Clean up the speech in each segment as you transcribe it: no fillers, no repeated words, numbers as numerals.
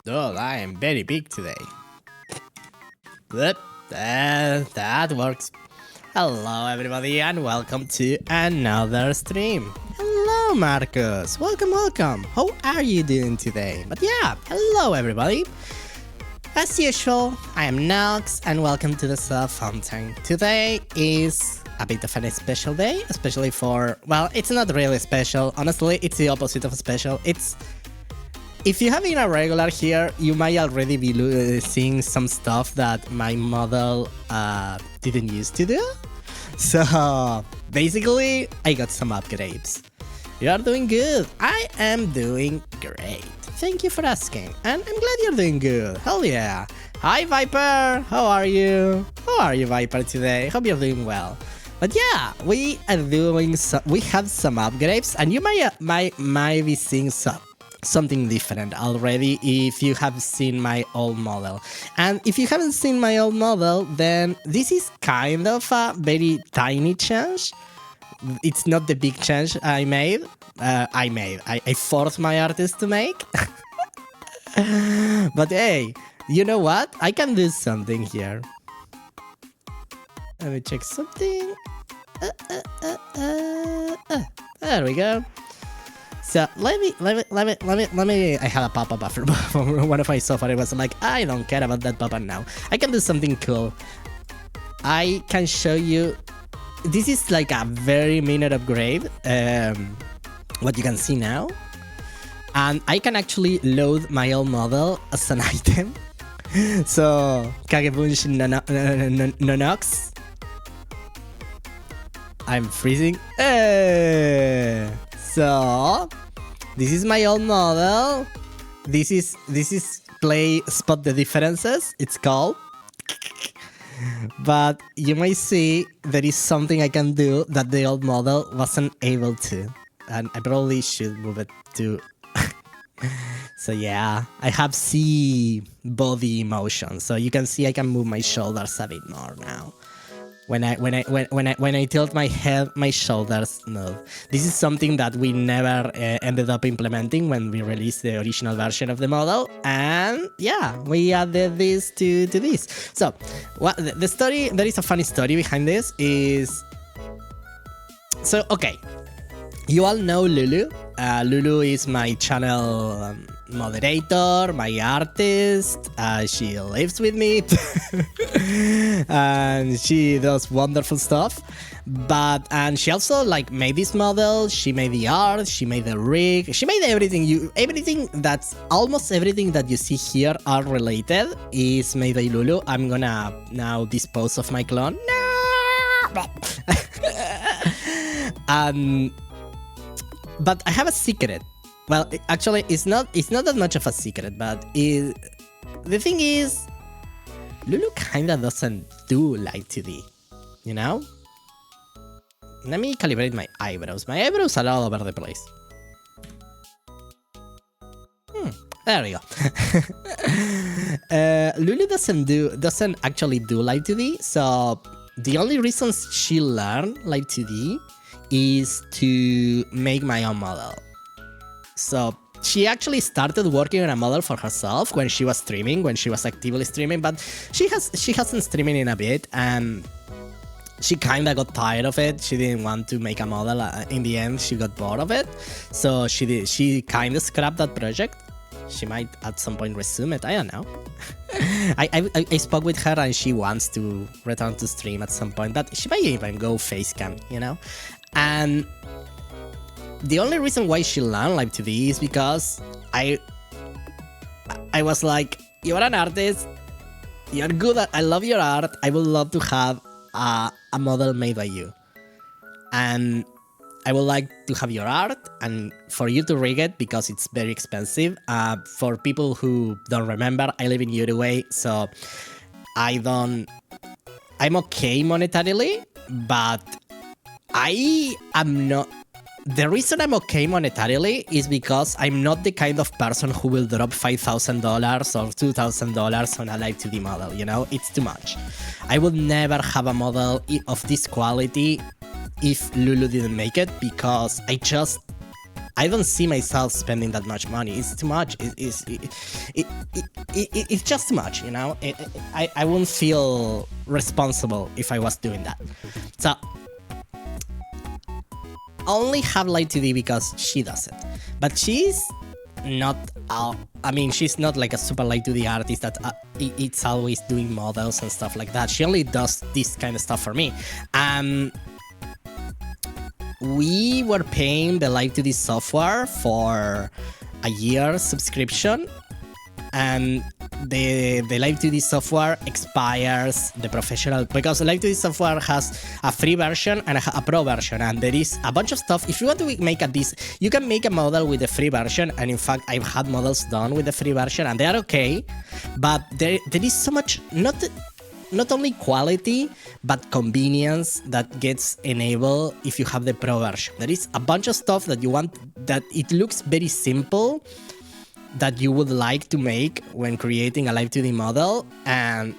Oh, I am very big today. Yep, that works. Hello everybody and welcome to another stream. Hello Marcus, welcome. How are you doing today? But yeah, hello everybody. As usual, I am Nox and welcome to the Surf Fountain. Today is a bit of a special day, especially for, well, it's not really special. Honestly, it's the opposite of special. It's, if you have been a regular here, you might already be seeing some stuff that my model didn't used to do. So basically, I got some upgrades. You are doing good. I am doing great. Thank you for asking, and I'm glad you're doing good. Hell yeah. Hi Viper, how are you? How are you, Viper, today? Hope you're doing well. But yeah, we are doing we have some upgrades, and you might be seeing something different already if you have seen my old model. And if you haven't seen my old model, then this is kind of a very tiny change. It's not the big change I made. I forced my artist to make. But hey, you know what? I can do something here. Let me check something. There we go. So let me. I had a pop-up buffer from one of my software. It was like, I don't care about that pop-up now. I can do something cool. I can show you. This is like a very minor upgrade. What you can see now, and I can actually load my old model as an item. So Kagebunshi no Nox. I'm freezing. So this is my old model. This is play spot the differences. It's called. But you might see there is something I can do that the old model wasn't able to, and I probably should move it to. So yeah, I have C body motion, so you can see I can move my shoulders a bit more now. When I tilt my head, my shoulders move. This is something that we never ended up implementing when we released the original version of the model, and yeah, we added this to this. So, what the story? There is a funny story behind this. Okay, you all know Lulu. Lulu is my channel moderator, my artist. She lives with me and she does wonderful stuff. And she also like made this model. She made the art, she made the rig, she made everything that's almost everything that you see here are related is made by Lulu. I'm gonna now dispose of my clone. No! But I have a secret. Well, actually, it's not that much of a secret, but the thing is, Lulu kinda doesn't do light 2D, you know? Let me calibrate my eyebrows. My eyebrows are all over the place. There we go. Lulu doesn't actually do light 2D, so the only reasons she learned light 2D is to make my own model. So she actually started working on a model for herself when she was streaming, when she was actively streaming, but she hasn't streaming in a bit, and she kinda got tired of it. She didn't want to make a model. In the end, she got bored of it, so she kinda scrapped that project. She might at some point resume it. I don't know. I spoke with her and she wants to return to stream at some point, but she might even go facecam, you know. And the only reason why she learned Live 2D is because I was like, you're an artist, you're good at, I love your art, I would love to have a model made by you. And I would like to have your art and for you to rig it because it's very expensive. For people who don't remember, I live in Uruguay, so I'm okay monetarily, but I am not. The reason I'm okay monetarily is because I'm not the kind of person who will drop $5,000 or $2,000 on a Live 2D model, you know? It's too much. I would never have a model of this quality if Lulu didn't make it, because I don't see myself spending that much money. It's too much. It's just too much, you know? I wouldn't feel responsible if I was doing that. So only have Light 2D because she does it. But she's not I mean, she's not like a super light to the artist that it's always doing models and stuff like that. She only does this kind of stuff for me. We were paying the Live 2D software for a year subscription, and the Live 2D software expires the professional, because Live 2D software has a free version and a pro version, and there is a bunch of stuff. If you want to make you can make a model with the free version, and in fact I've had models done with the free version and they are okay, but there is so much, not only quality, but convenience that gets enabled if you have the pro version. There is a bunch of stuff that you want, that it looks very simple, that you would like to make when creating a Live 2D model. And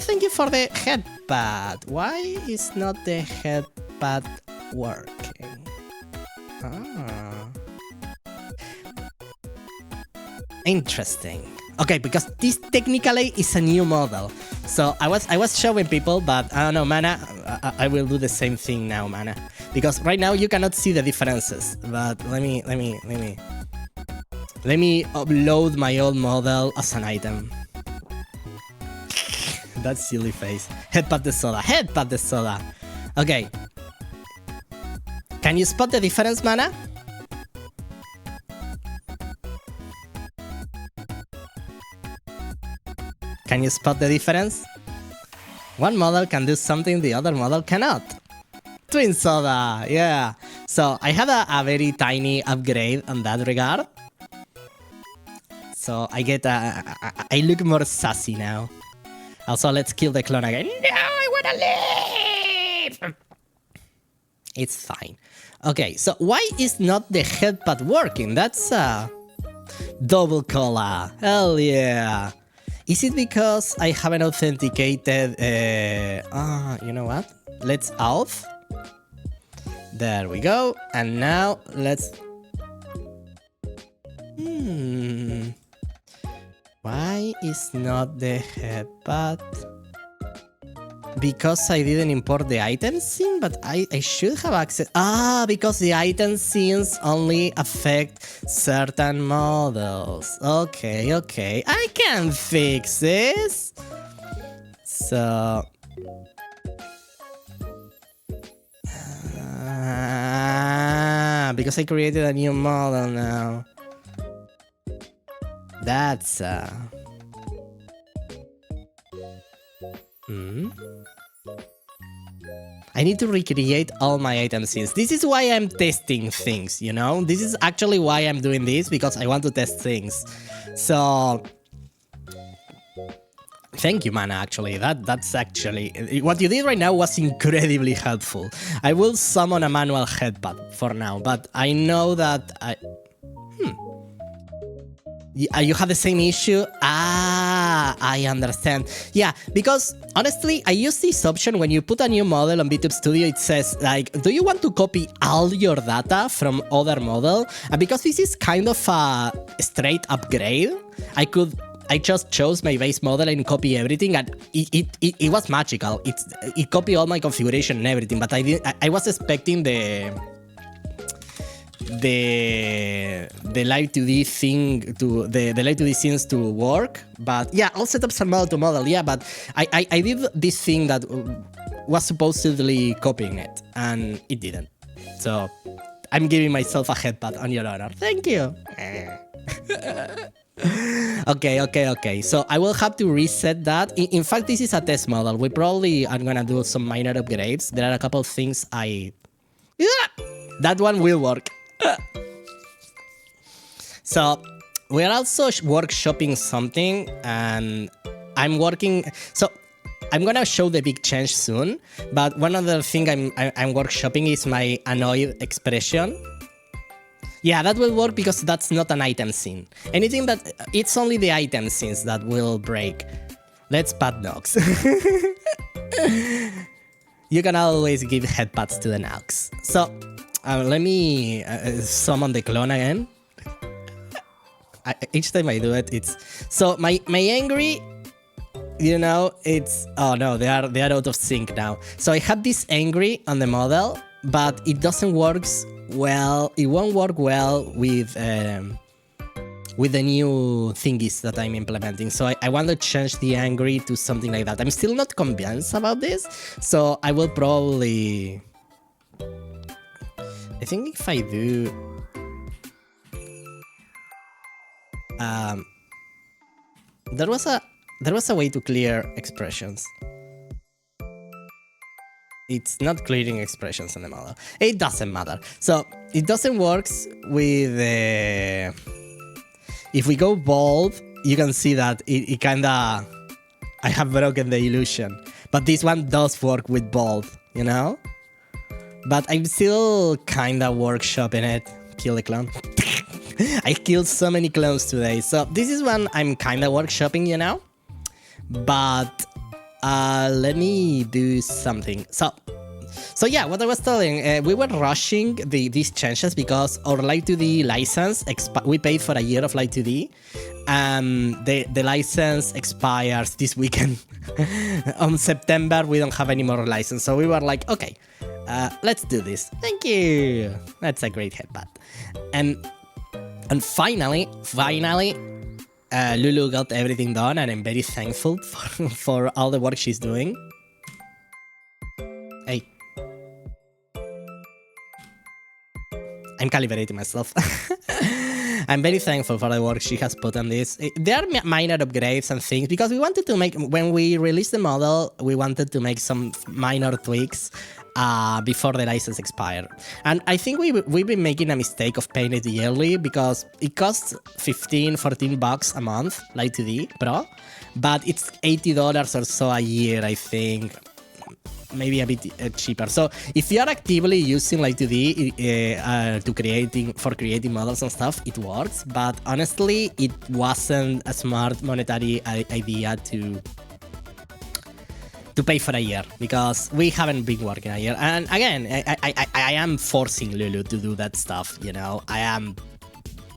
thank you for the headpad. Why is not the headpad working? Interesting. Okay, because this technically is a new model. So I was showing people, but I don't know, Mana. I will do the same thing now, Mana, because right now you cannot see the differences. But let me upload my old model as an item. That silly face. Headpad the soda. Headpad the soda. Okay. Can you spot the difference, Mana? Can you spot the difference? One model can do something the other model cannot. Twin soda, yeah. So I have a very tiny upgrade on that regard. So I get I look more sassy now. Also, let's kill the clone again. No, I wanna leave! It's fine. Okay, so why is not the headpad working? That's double cola. Hell yeah. Is it because I haven't authenticated? You know what? Let's auth. There we go. And now let's... Why is not the headpad? Because I didn't import the item scene, but I should have access. Because the item scenes only affect certain models. Okay, I can fix this. So... because I created a new model now. That's I need to recreate all my item scenes. This is why I'm testing things, you know? This is actually why I'm doing this, because I want to test things. So... Thank you, Mana, actually. That's actually... What you did right now was incredibly helpful. I will summon a manual headpad for now, but I know that you have the same issue? I understand. Yeah, because honestly, I use this option when you put a new model on VTube Studio. It says, like, do you want to copy all your data from other model? And because this is kind of a straight upgrade, I just chose my base model and copy everything, and it was magical. It copied all my configuration and everything, but I was expecting the Live 2D thing to the Live 2D scenes to work. But yeah, all setups are model to model. Yeah, but I did this thing that was supposedly copying it, and it didn't. So I'm giving myself a headpad on your honor. Thank you. Okay. So I will have to reset that. In fact, this is a test model. We probably are gonna do some minor upgrades. There are a couple of things that one will work. So we're also workshopping something, and I'm working. So I'm gonna show the big change soon. But one other thing I'm workshopping is my annoyed expression. Yeah, that will work because that's not an item scene. Anything that it's only the item scenes that will break. Let's pat Nox. You can always give headpads to the Nox. So let me summon the clone again. Each time I do it, it's so my angry. You know, it's no, they are out of sync now. So I had this angry on the model, but it doesn't work well. It won't work well with with the new thingies that I'm implementing. So I want to change the angry to something like that. I'm still not convinced about this, so I will probably... I think if I do... There was a way to clear expressions. It's not clearing expressions in the model. It doesn't matter. So it doesn't work with if we go bold, you can see that it kinda... I have broken the illusion. But this one does work with bold, you know? But I'm still kinda workshopping it. Kill a clone. I killed so many clones today. So this is one I'm kinda workshopping, you know? But let me do something. So yeah, what I was telling, we were rushing these changes because our Light2D license, we paid for a year of Light2D. The license expires this weekend. On September, we don't have any more license. So we were like, okay, let's do this. Thank you. That's a great headbutt. And finally, Lulu got everything done, and I'm very thankful for all the work she's doing. Hey. I'm calibrating myself. I'm very thankful for the work she has put on this. There are minor upgrades and things, because we wanted to make, when we released the model, we wanted to make some minor tweaks before the license expired. And I think we've been making a mistake of paying it yearly, because it costs $14 a month, Light2D Pro, but it's $80 or so a year, I think. Maybe a bit cheaper. So if you are actively using Light2D for creating models and stuff, it works. But honestly, it wasn't a smart monetary idea to pay for a year, because we haven't been working a year. And again, I am forcing Lulu to do that stuff. You know, I am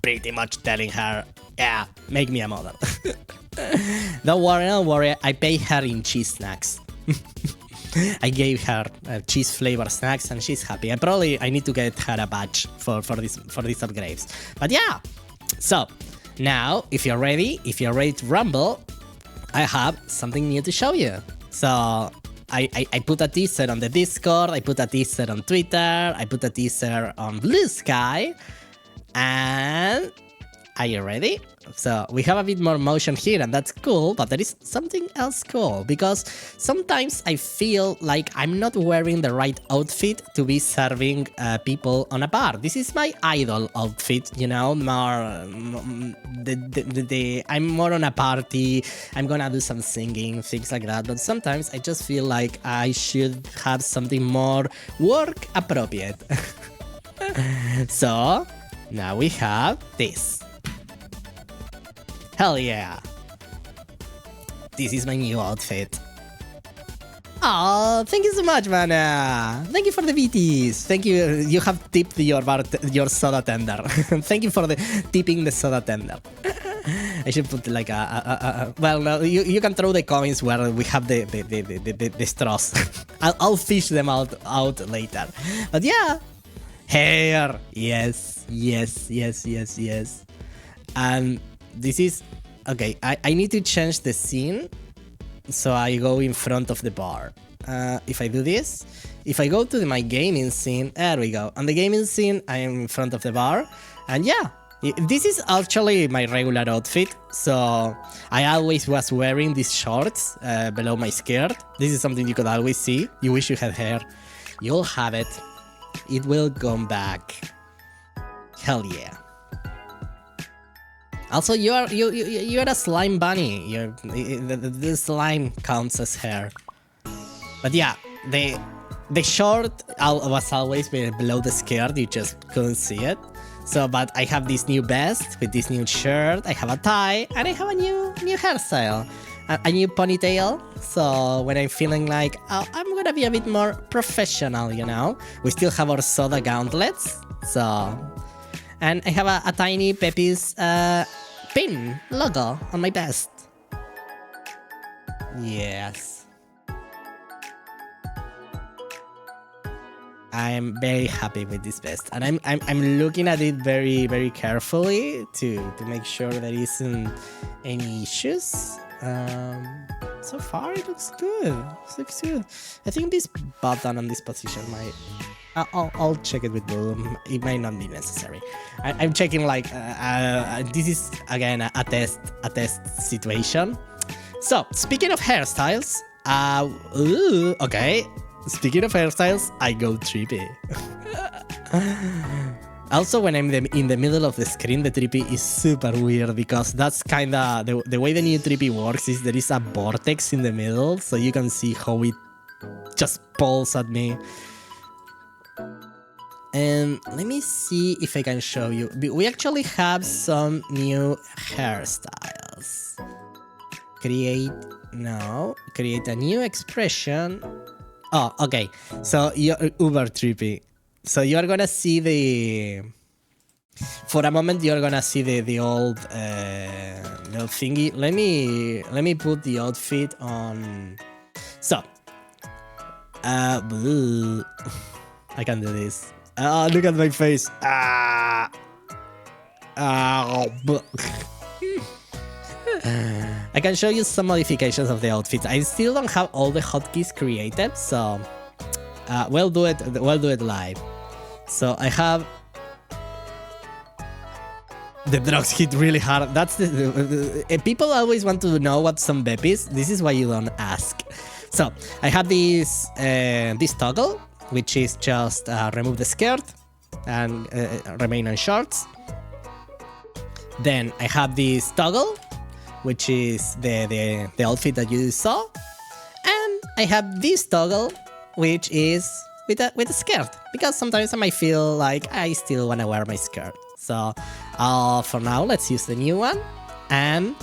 pretty much telling her, yeah, make me a model. Don't worry. I pay her in cheese snacks. I gave her cheese flavor snacks and she's happy. I need to get her a badge for these upgrades. But yeah, so now if you're ready to rumble, I have something new to show you. So I put a teaser on the Discord, I put a teaser on Twitter, I put a teaser on Blue Sky, and are you ready? So we have a bit more motion here, and that's cool, but there is something else cool, because sometimes I feel like I'm not wearing the right outfit to be serving people on a bar. This is my idol outfit, you know, more I'm more on a party, I'm gonna do some singing, things like that, but sometimes I just feel like I should have something more work appropriate. So now we have this. Hell yeah! This is my new outfit. Oh, thank you so much, man. Thank you for the VTs. Thank you. You have tipped your soda tender. Thank you for tipping the soda tender. I should put like well, no, you can throw the coins where we have the straws. I'll fish them out later. But yeah, hair. Yes. And this is okay. I need to change the scene, so I go in front of the bar. If I do this, if I go to my gaming scene, there we go. On the gaming scene, I am in front of the bar, and yeah, this is actually my regular outfit. So I always was wearing these shorts below my skirt. This is something you could always see. You wish you had hair, you'll have it. It will come back. Hell yeah. Also, you're a slime bunny. The slime counts as hair. But yeah, the short was always below the skirt. You just couldn't see it. So, but I have this new vest with this new shirt. I have a tie, and I have a new hairstyle, a new ponytail. So when I'm feeling like, oh, I'm gonna be a bit more professional, you know, we still have our soda gauntlets. So. And I have a tiny Pepe's pin logo on my vest. Yes. I'm very happy with this vest, and I'm looking at it very carefully to make sure there isn't any issues. So far it looks good. It looks good. I think this button on this position might. I'll check it with Bloom. It might not be necessary. I'm checking like this is again a test situation. So speaking of hairstyles, okay. Speaking of hairstyles, I go trippy. Also, when I'm in the middle of the screen, the trippy is super weird because that's kinda the way the new trippy works is there is a vortex in the middle, so you can see how it just pulls at me. And let me see if I can show you. We actually have some new hairstyles. Create a new expression. Oh, okay. So you're uber trippy. So you are gonna see for a moment you're gonna see the old little thingy. Let me put the outfit on. So, I can do this. Oh, look at my face. I can show you some modifications of the outfits. I still don't have all the hotkeys created, so we'll do it live. So I have the drugs hit really hard. That's people always want to know what some bep is. This is why you don't ask. So I have this toggle, which is just remove the skirt and remain on shorts. Then I have this toggle, which is the outfit that you saw, and I have this toggle, which is with a skirt, because sometimes I might feel like I still want to wear my skirt. So for now, let's use the new one, and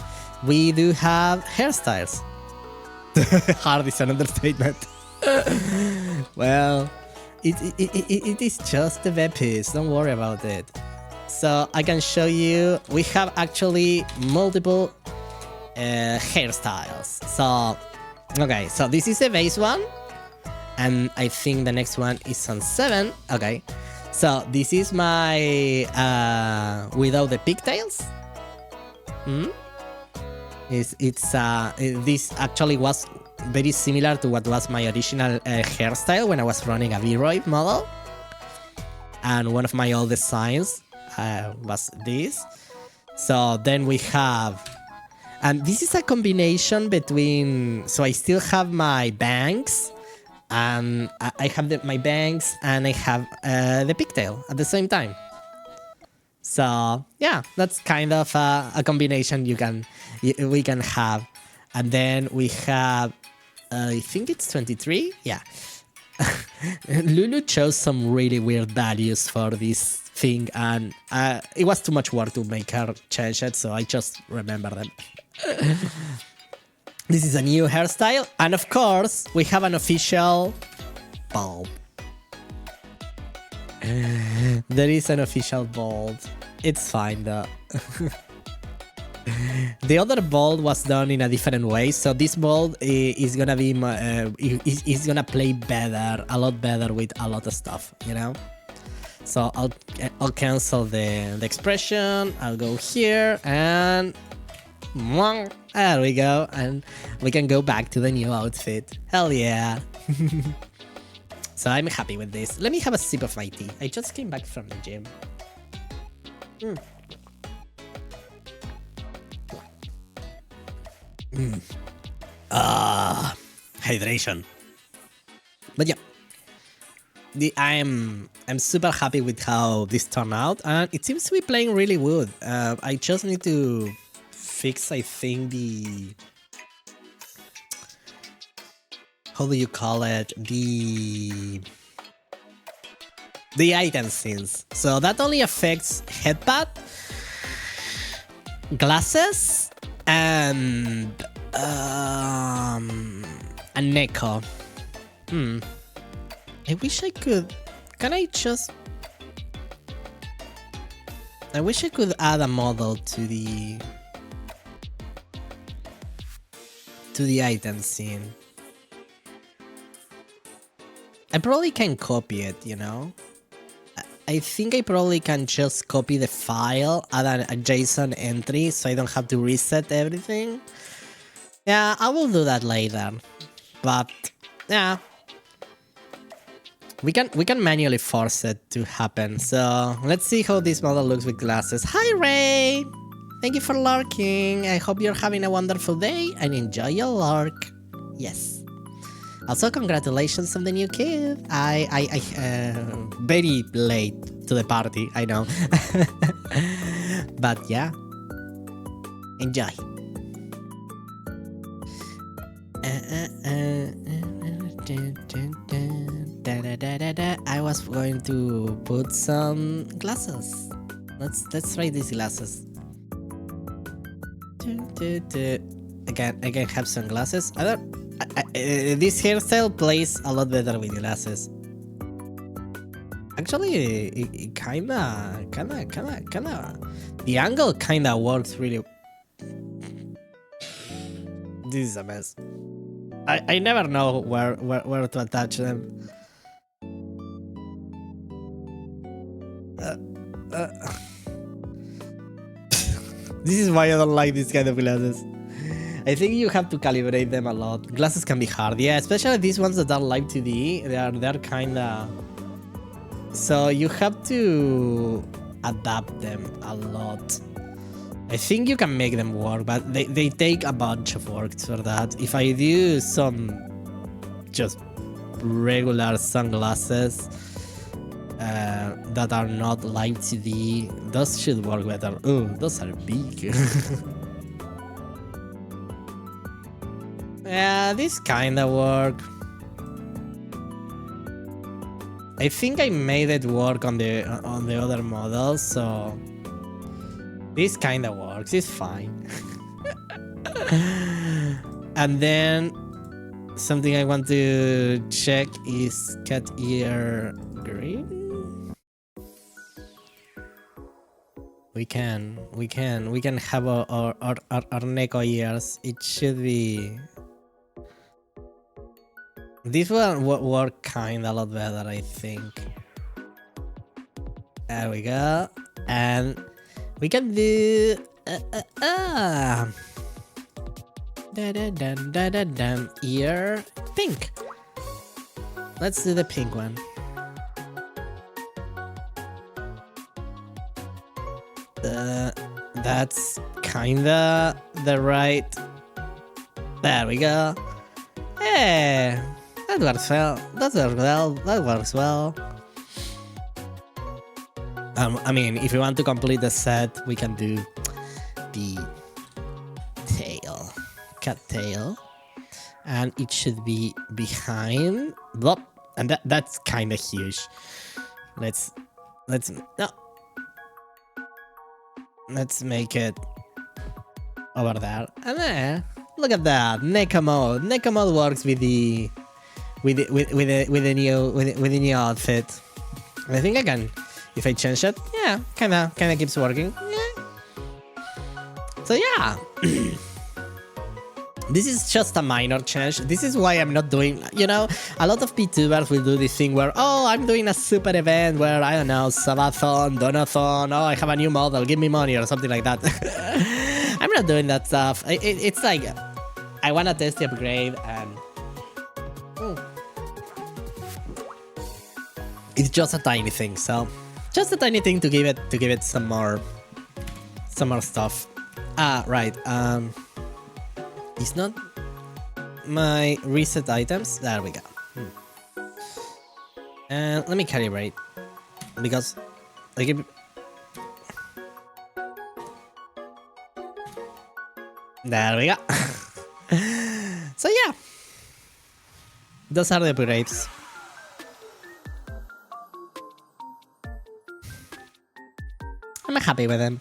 we do have hairstyles. Hard is an understatement. Well, it is just the web piece. Don't worry about it. So I can show you. We have actually multiple hairstyles. So okay, so this is the base one, and I think the next one is on 7. Okay, so this is my without the pigtails. This actually was very similar to what was my original hairstyle when I was running a V-Roy model, and one of my old designs was this. So then we have, and this is a combination between, so I still have my bangs, and I have my bangs, and I have the pigtail at the same time. So yeah, that's kind of a combination we can have. And then we have, I think it's 23. Yeah. Lulu chose some really weird values for this thing, and it was too much work to make her change it, so I just remember them. This is a new hairstyle, and of course, we have an official bulb. There is an official bulb. It's fine though. The other bulb was done in a different way, so this bulb is gonna be is gonna play better, a lot better with a lot of stuff, you know. So I'll cancel the expression. I'll go here and there we go, and we can go back to the new outfit. Hell yeah! So I'm happy with this. Let me have a sip of my tea. I just came back from the gym. Hydration. But yeah, I'm super happy with how this turned out, and it seems to be playing really good. I just need to fix, I think, how do you call it, the item scenes. So that only affects headpad, glasses, and Neko. I wish I could. I wish I could add a model to the item scene. I probably can copy it, you know? I think I probably can just copy the file, add a JSON entry so I don't have to reset everything. Yeah, I will do that later. But yeah. We can manually force it to happen. So let's see how this model looks with glasses. Hi Ray! Thank you for lurking. I hope you're having a wonderful day and enjoy your lurk. Yes. Also, congratulations on the new kid. I very late to the party, I know. But yeah, enjoy. I was going to put some glasses. Let's try these glasses. Again, have some glasses. This hairstyle plays a lot better with glasses. Actually, it kinda. The angle kinda works really. This is a mess. I never know where to attach them. This is why I don't like this kind of glasses. I think you have to calibrate them a lot. Glasses can be hard, yeah, especially these ones that are live 2D. They're kinda. So you have to adapt them a lot. I think you can make them work, but they take a bunch of work for that. If I do some just regular sunglasses that are not live 2D, those should work better. Oh, those are big. Yeah, this kinda work. I think I made it work on the other model, so this kinda works. It's fine. And then something I want to check is cat ear green. We can have our Neko ears. It should be. This one would work kinda a lot better, I think. There we go. And we can do ear pink. Let's do the pink one. That's kinda the right. There we go. Hey, that works well. That works well. I mean, if you want to complete the set, we can do the tail, cat tail, and it should be behind. Blah, and that's kind of huge. Let's make it over there. And there, look at that, Neko mode. Neko mode works with the new outfit. I think I can. If I change it, yeah, kinda keeps working. Yeah. So yeah, this is just a minor change. This is why I'm not doing, you know, a lot of PTubers will do this thing where, oh, I'm doing a super event where, I don't know, Sabathon, Donathon, oh, I have a new model, give me money or something like that. I'm not doing that stuff. It's like, I want to test the upgrade and it's just a tiny thing, so just a tiny thing to give it some more stuff. Right. It's not my reset items. There we go. And let me calibrate because I give. There we go. So yeah, those are the upgrades. I'm happy with them.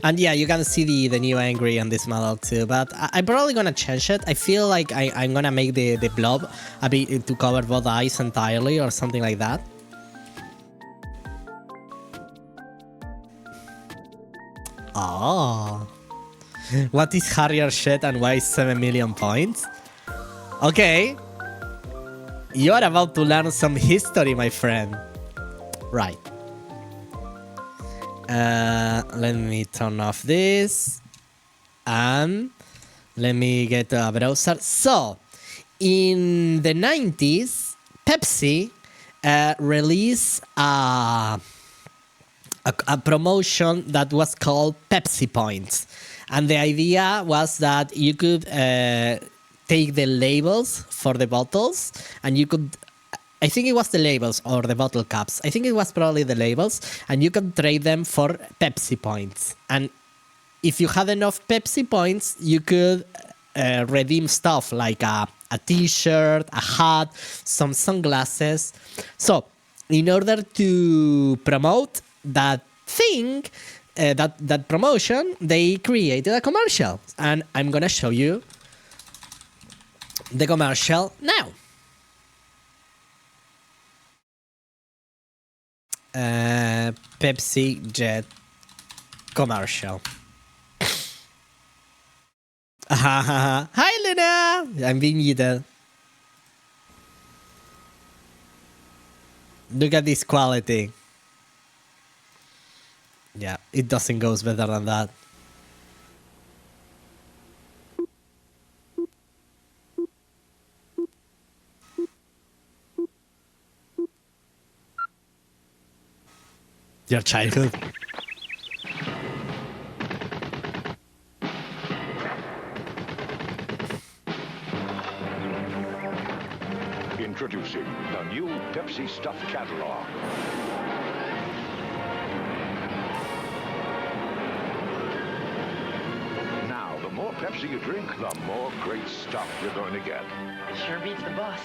And yeah, you can see the new angry on this model too, but I'm probably gonna change it. I feel like I'm gonna make the blob a bit to cover both eyes entirely or something like that. Oh. What is Harrier shit and why is 7 million points? Okay. You are about to learn some history, my friend. Right. Let me turn off this. And let me get a browser. So, in the 90s, Pepsi released a promotion that was called Pepsi Points. And the idea was that you could take the labels for the bottles and you could, I think it was the labels or the bottle caps. I think it was probably the labels, and you could trade them for Pepsi Points. And if you had enough Pepsi Points, you could redeem stuff like a t-shirt, a hat, some sunglasses. So, in order to promote that thing, that promotion, they created a commercial. And I'm gonna show you the commercial now. Pepsi Jet commercial. Hi, Luna! I'm being muted. Look at this quality. Yeah, it doesn't go better than that. Your childhood. Introducing the new Pepsi Stuff Catalog. Now, the more Pepsi you drink, the more great stuff you're going to get. Sure beats the bus.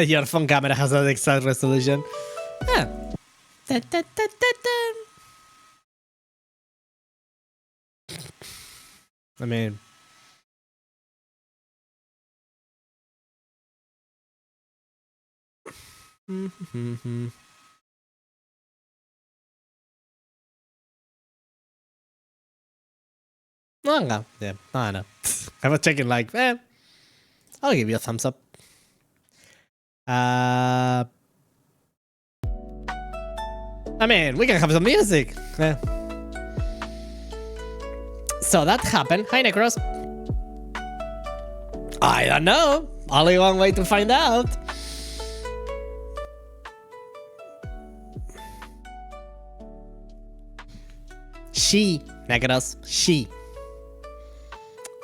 Your phone camera has that exact resolution. Yeah. I mean... Oh, yeah, I know. I was checking like, I'll give you a thumbs up. I mean, we can have some music. So that happened. Hi, Necros. I don't know. Only one way to find out. She, Necros, she.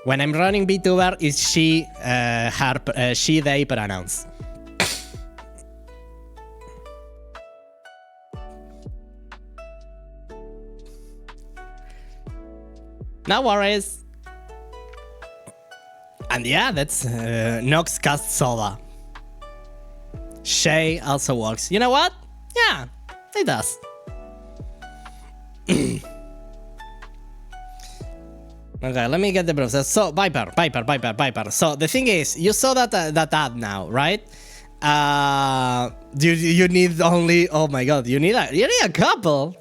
When I'm running Vtuber, it's she, her, she, they pronouns. No worries. And yeah, that's Nox Soda. Shay also works. You know what? Yeah, it does. Okay, let me get the process. So, Viper. So, the thing is, you saw that that ad now, right? You need only... Oh my god, you need a couple.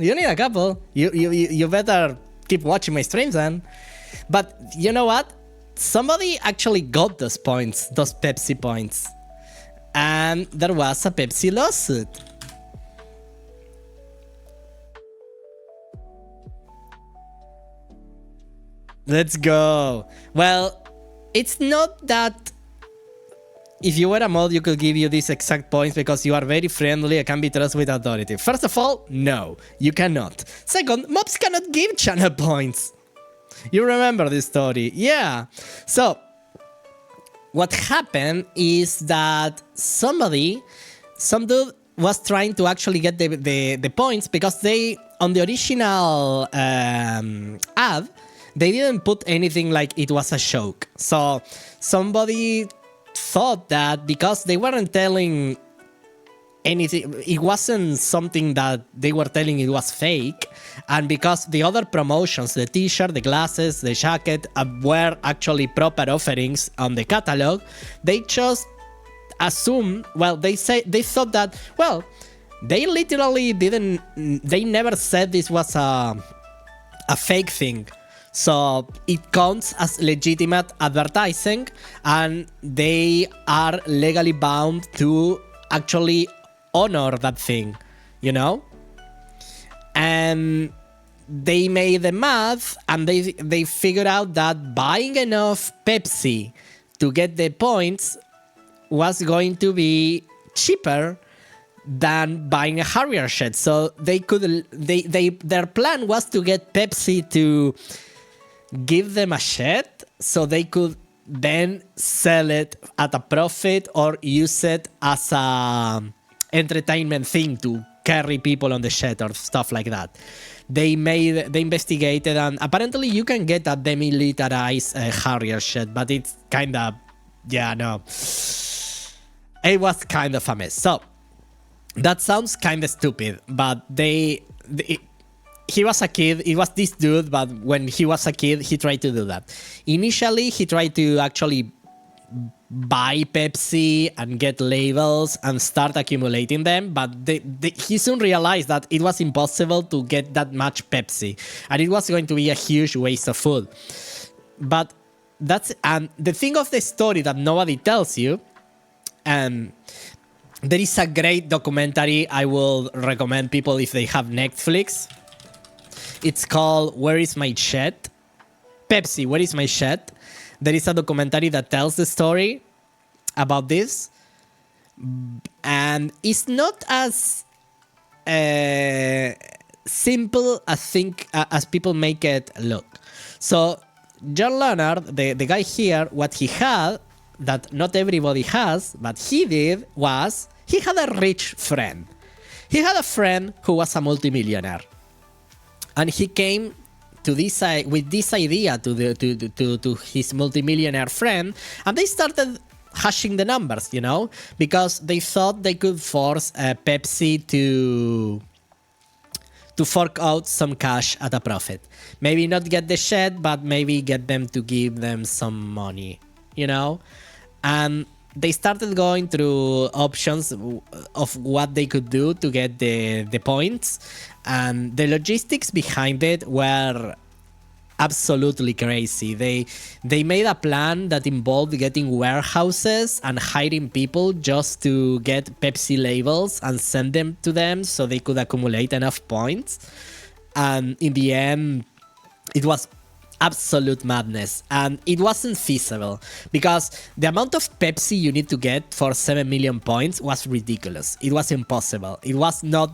You better keep watching my streams then. But, you know what? Somebody actually got those points, those Pepsi points. And there was a Pepsi lawsuit. Let's go. Well, it's not that if you were a mod, you could give you these exact points because you are very friendly and can be trusted with authority. First of all, no, you cannot. Second, mobs cannot give channel points. You remember this story? Yeah. So, what happened is that some dude was trying to actually get the points because they, on the original ad, they didn't put anything like it was a joke. So somebody thought that because they weren't telling anything, it wasn't something that they were telling it was fake. And because the other promotions, the t-shirt, the glasses, the jacket, were actually proper offerings on the catalog, they just assumed, well, they thought that, well, they literally didn't, they never said this was a fake thing. So it counts as legitimate advertising, and they are legally bound to actually honor that thing, you know? And they made the math, and they figured out that buying enough Pepsi to get the points was going to be cheaper than buying a Harrier shed. So their plan was to get Pepsi to give them a shed so they could then sell it at a profit or use it as a entertainment thing to carry people on the shed or stuff like that. They investigated, and apparently you can get a demilitarized Harrier shed, but it's kind of, yeah, no. It was kind of a mess. So that sounds kind of stupid, but he was a kid. It was this dude, but when he was a kid, he tried to do that. Initially, he tried to actually buy Pepsi and get labels and start accumulating them, but he soon realized that it was impossible to get that much Pepsi, and it was going to be a huge waste of food. But and the thing of the story that nobody tells you, there is a great documentary I will recommend people if they have Netflix. It's called Where is My Shed? Pepsi, Where is My Shed? There is a documentary that tells the story about this. And it's not as simple as people make it look. So John Leonard, the guy here, what he had that not everybody has, but he did, was he had a rich friend. He had a friend who was a multimillionaire. And he came to this with this idea to his multimillionaire friend, and they started hashing the numbers, you know, because they thought they could force Pepsi to fork out some cash at a profit. Maybe not get the shed, but maybe get them to give them some money, you know? And they started going through options of what they could do to get the points, and the logistics behind it were absolutely crazy. They made a plan that involved getting warehouses and hiring people just to get Pepsi labels and send them to them so they could accumulate enough points. And in the end, it was absolute madness, and it wasn't feasible because the amount of Pepsi you need to get for 7 million points was ridiculous. It was impossible. It was not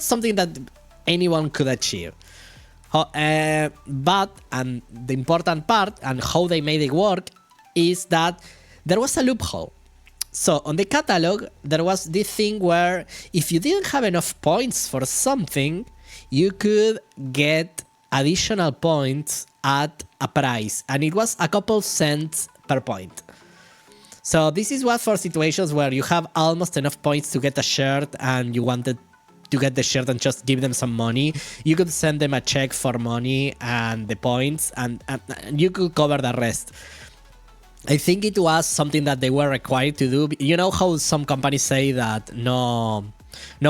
something that anyone could achieve. But, and the important part and how they made it work is that there was a loophole. So on the catalog, there was this thing where if you didn't have enough points for something, you could get additional points at a price, and it was a couple cents per point. So this is what for situations where you have almost enough points to get a shirt and you wanted to get the shirt and just give them some money, you could send them a check for money and the points, and you could cover the rest. I think it was something that they were required to do. You know how some companies say that no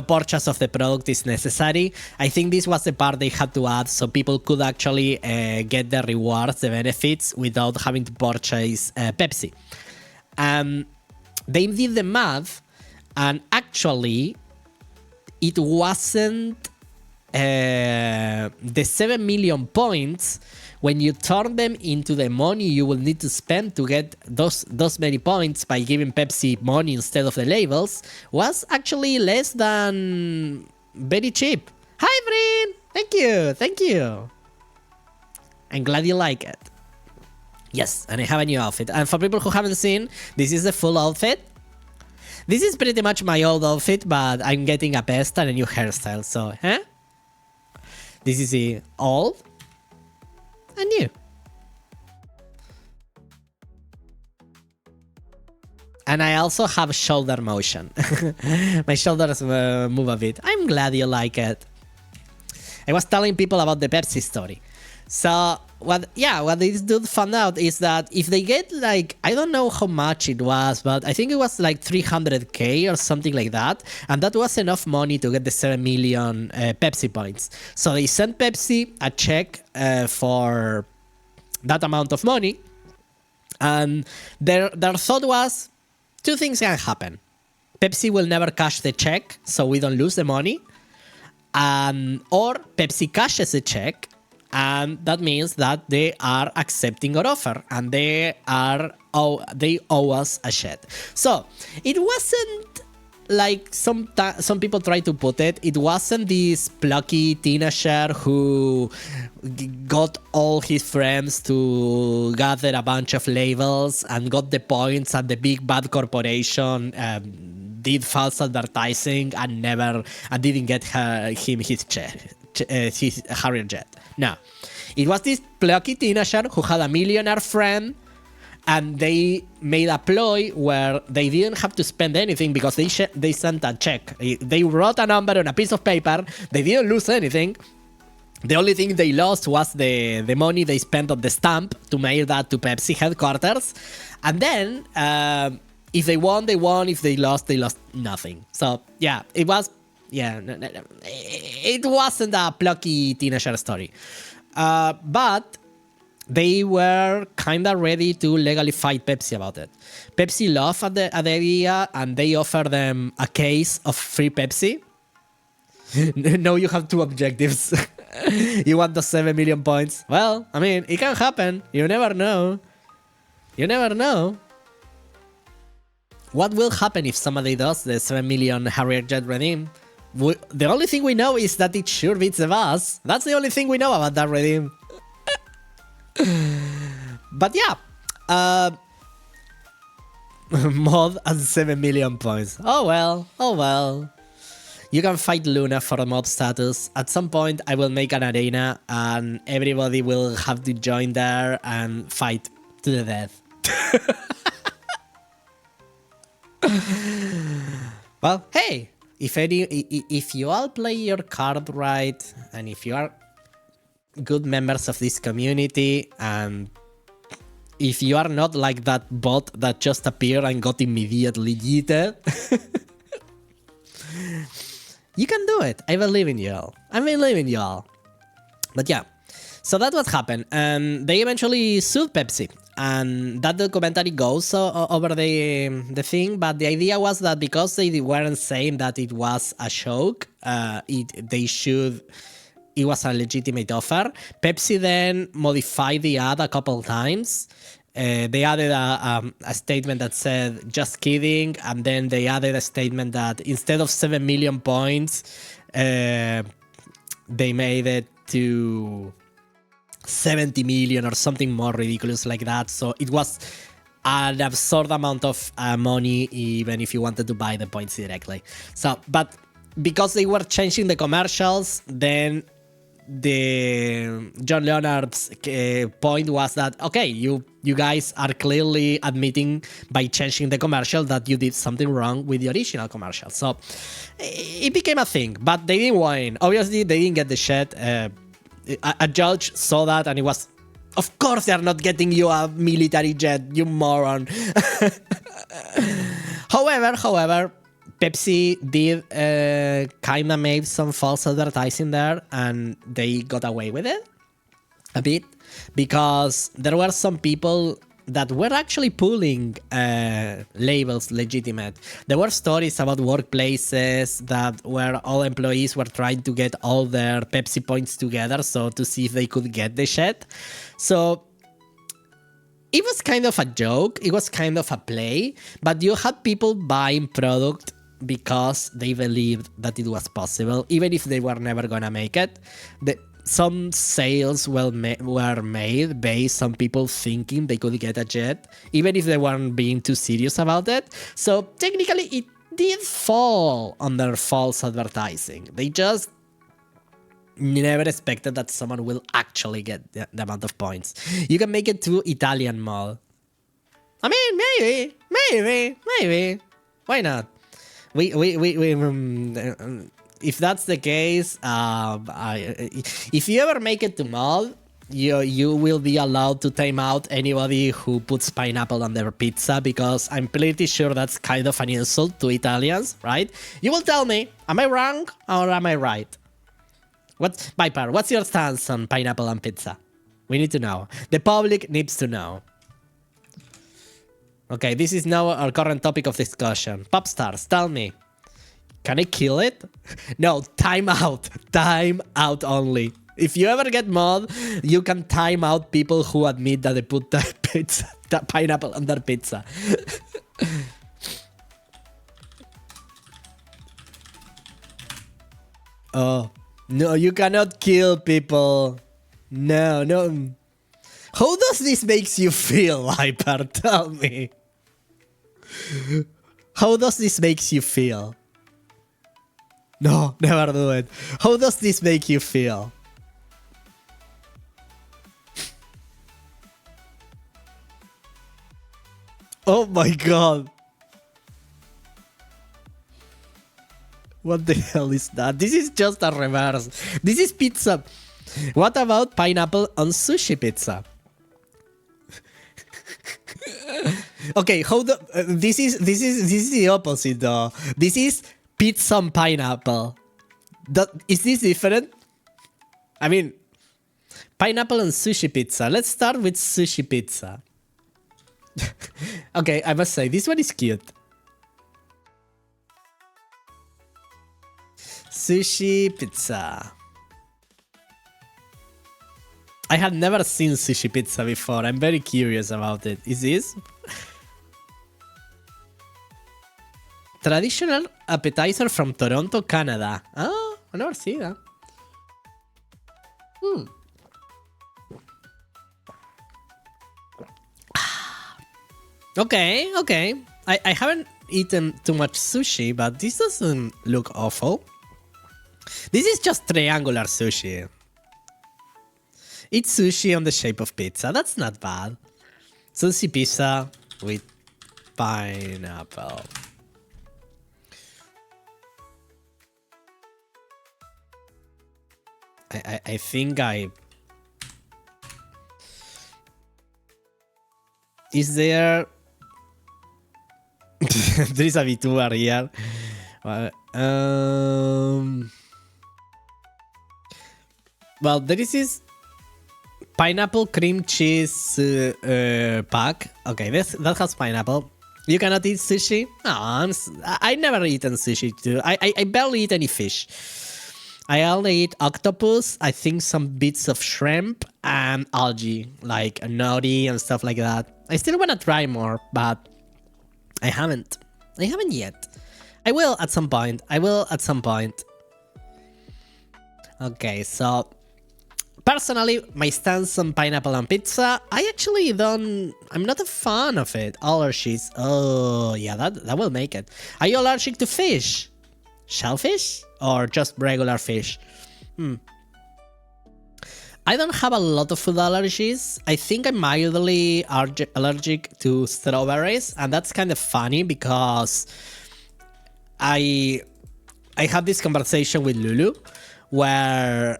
purchase of the product is necessary? I think this was the part they had to add so people could actually get the rewards, the benefits, without having to purchase Pepsi. They did the math, and actually it wasn't the 7 million points. When you turn them into the money you will need to spend to get those many points by giving Pepsi money instead of the labels, was actually less than very cheap. Hi, Brin! Thank you. I'm glad you like it. Yes, and I have a new outfit. And for people who haven't seen, this is the full outfit. This is pretty much my old outfit, but I'm getting a vest and a new hairstyle, so, huh? This is the old and new. And I also have shoulder motion. My shoulders move a bit. I'm glad you like it. I was telling people about the Pepsi story. So what this dude found out is that if they get like, I don't know how much it was, but I think it was like 300k or something like that, and that was enough money to get the 7 million Pepsi points. So they sent Pepsi a check for that amount of money, and their thought was two things can happen. Pepsi will never cash the check, so we don't lose the money, or Pepsi cashes the check, and that means that they are accepting our offer and they owe us a shit. So it wasn't like some people try to put it. It wasn't this plucky teenager who got all his friends to gather a bunch of labels and got the points, and the big bad corporation did false advertising and didn't get him his Harrier jet. No, it was this plucky teenager who had a millionaire friend, and they made a ploy where they didn't have to spend anything because they sent a check. They wrote a number on a piece of paper. They didn't lose anything. The only thing they lost was the money they spent on the stamp to mail that to Pepsi headquarters. And then if they won, they won. If they lost nothing. So yeah, it was. Yeah, it wasn't a plucky teenager story. But they were kind of ready to legally fight Pepsi about it. Pepsi laughed at the idea, and they offered them a case of free Pepsi. No, you have two objectives. You want the 7 million points? Well, I mean, it can happen. You never know. You never know. What will happen if somebody does the 7 million Harrier jet redeem? The only thing we know is that it sure beats the boss. That's the only thing we know about that redeem. But yeah, mod and 7 million points. Oh well. You can fight Luna for the mod status. At some point I will make an arena and everybody will have to join there and fight to the death. Well, hey, if you all play your card right, and if you are good members of this community, and if you are not like that bot that just appeared and got immediately yeeted, you can do it. I believe in y'all. I believe in y'all. But yeah, so that's what happened, and they eventually sued Pepsi. And that documentary goes over the thing, but the idea was that because they weren't saying that it was a joke, it was a legitimate offer. Pepsi then modified the ad a couple times. They added a statement that said, just kidding, and then they added a statement that instead of 7 million points, they made it to 70 million or something more ridiculous like that. So it was an absurd amount of money, even if you wanted to buy the points directly. So, but because they were changing the commercials, then the John Leonard's point was that, okay, you guys are clearly admitting by changing the commercial that you did something wrong with the original commercial. So it became a thing, but they didn't win. Obviously, they didn't get the shit. A judge saw that and it was, of course they're not getting you a military jet, you moron. However, Pepsi did kind of made some false advertising there, and they got away with it a bit because there were some people that were actually pulling labels legitimate. There were stories about workplaces that where all employees were trying to get all their Pepsi points together so to see if they could get the shit. So it was kind of a joke, it was kind of a play, but you had people buying product because they believed that it was possible, even if they were never gonna make it. Some sales were made based on people thinking they could get a jet, even if they weren't being too serious about it. So technically it did fall under false advertising. They just never expected that someone will actually get the amount of points. You can make it to Italian mod. I mean, maybe. Why not? If that's the case, if you ever make it to mod, you will be allowed to time out anybody who puts pineapple on their pizza, because I'm pretty sure that's kind of an insult to Italians, right? You will tell me, am I wrong or am I right? What, Viper, what's your stance on pineapple on pizza? We need to know. The public needs to know. Okay, this is now our current topic of discussion. Pop stars, tell me. Can I kill it? No, time out. Time out only. If you ever get mod, you can time out people who admit that they put the pineapple on their pizza. Oh, no, you cannot kill people. No, no. How does this makes you feel, Hyper? Tell me. How does this makes you feel? No, never do it. How does this make you feel? Oh my god. What the hell is that? This is just a reverse. This is pizza. What about pineapple on sushi pizza? Okay, hold up. This is the opposite though. This is pizza on pineapple. Is this different? I mean, pineapple on sushi pizza. Let's start with sushi pizza. Okay, I must say this one is cute. Sushi pizza. I had never seen sushi pizza before. I'm very curious about it. Is this? Traditional appetizer from Toronto, Canada. Oh, I never see that. Okay, okay. I haven't eaten too much sushi, but this doesn't look awful. This is just triangular sushi. It's sushi on the shape of pizza. That's not bad. Sushi pizza with pineapple. I think I... Is there... There is a VTuber here. Well, there is this pineapple cream cheese pack. Okay, that has pineapple. You cannot eat sushi? No, I never eaten sushi too. I barely eat any fish. I only eat octopus, I think some bits of shrimp, and algae, like nori and stuff like that. I still want to try more, but I haven't. I haven't yet. I will at some point. Okay, so personally, my stance on pineapple on pizza, I actually don't... I'm not a fan of it. Allergies. Oh, yeah, that will make it. Are you allergic to fish? Shellfish? Or just regular fish? I don't have a lot of food allergies. I think I'm mildly allergic to strawberries, and that's kind of funny because I had this conversation with Lulu where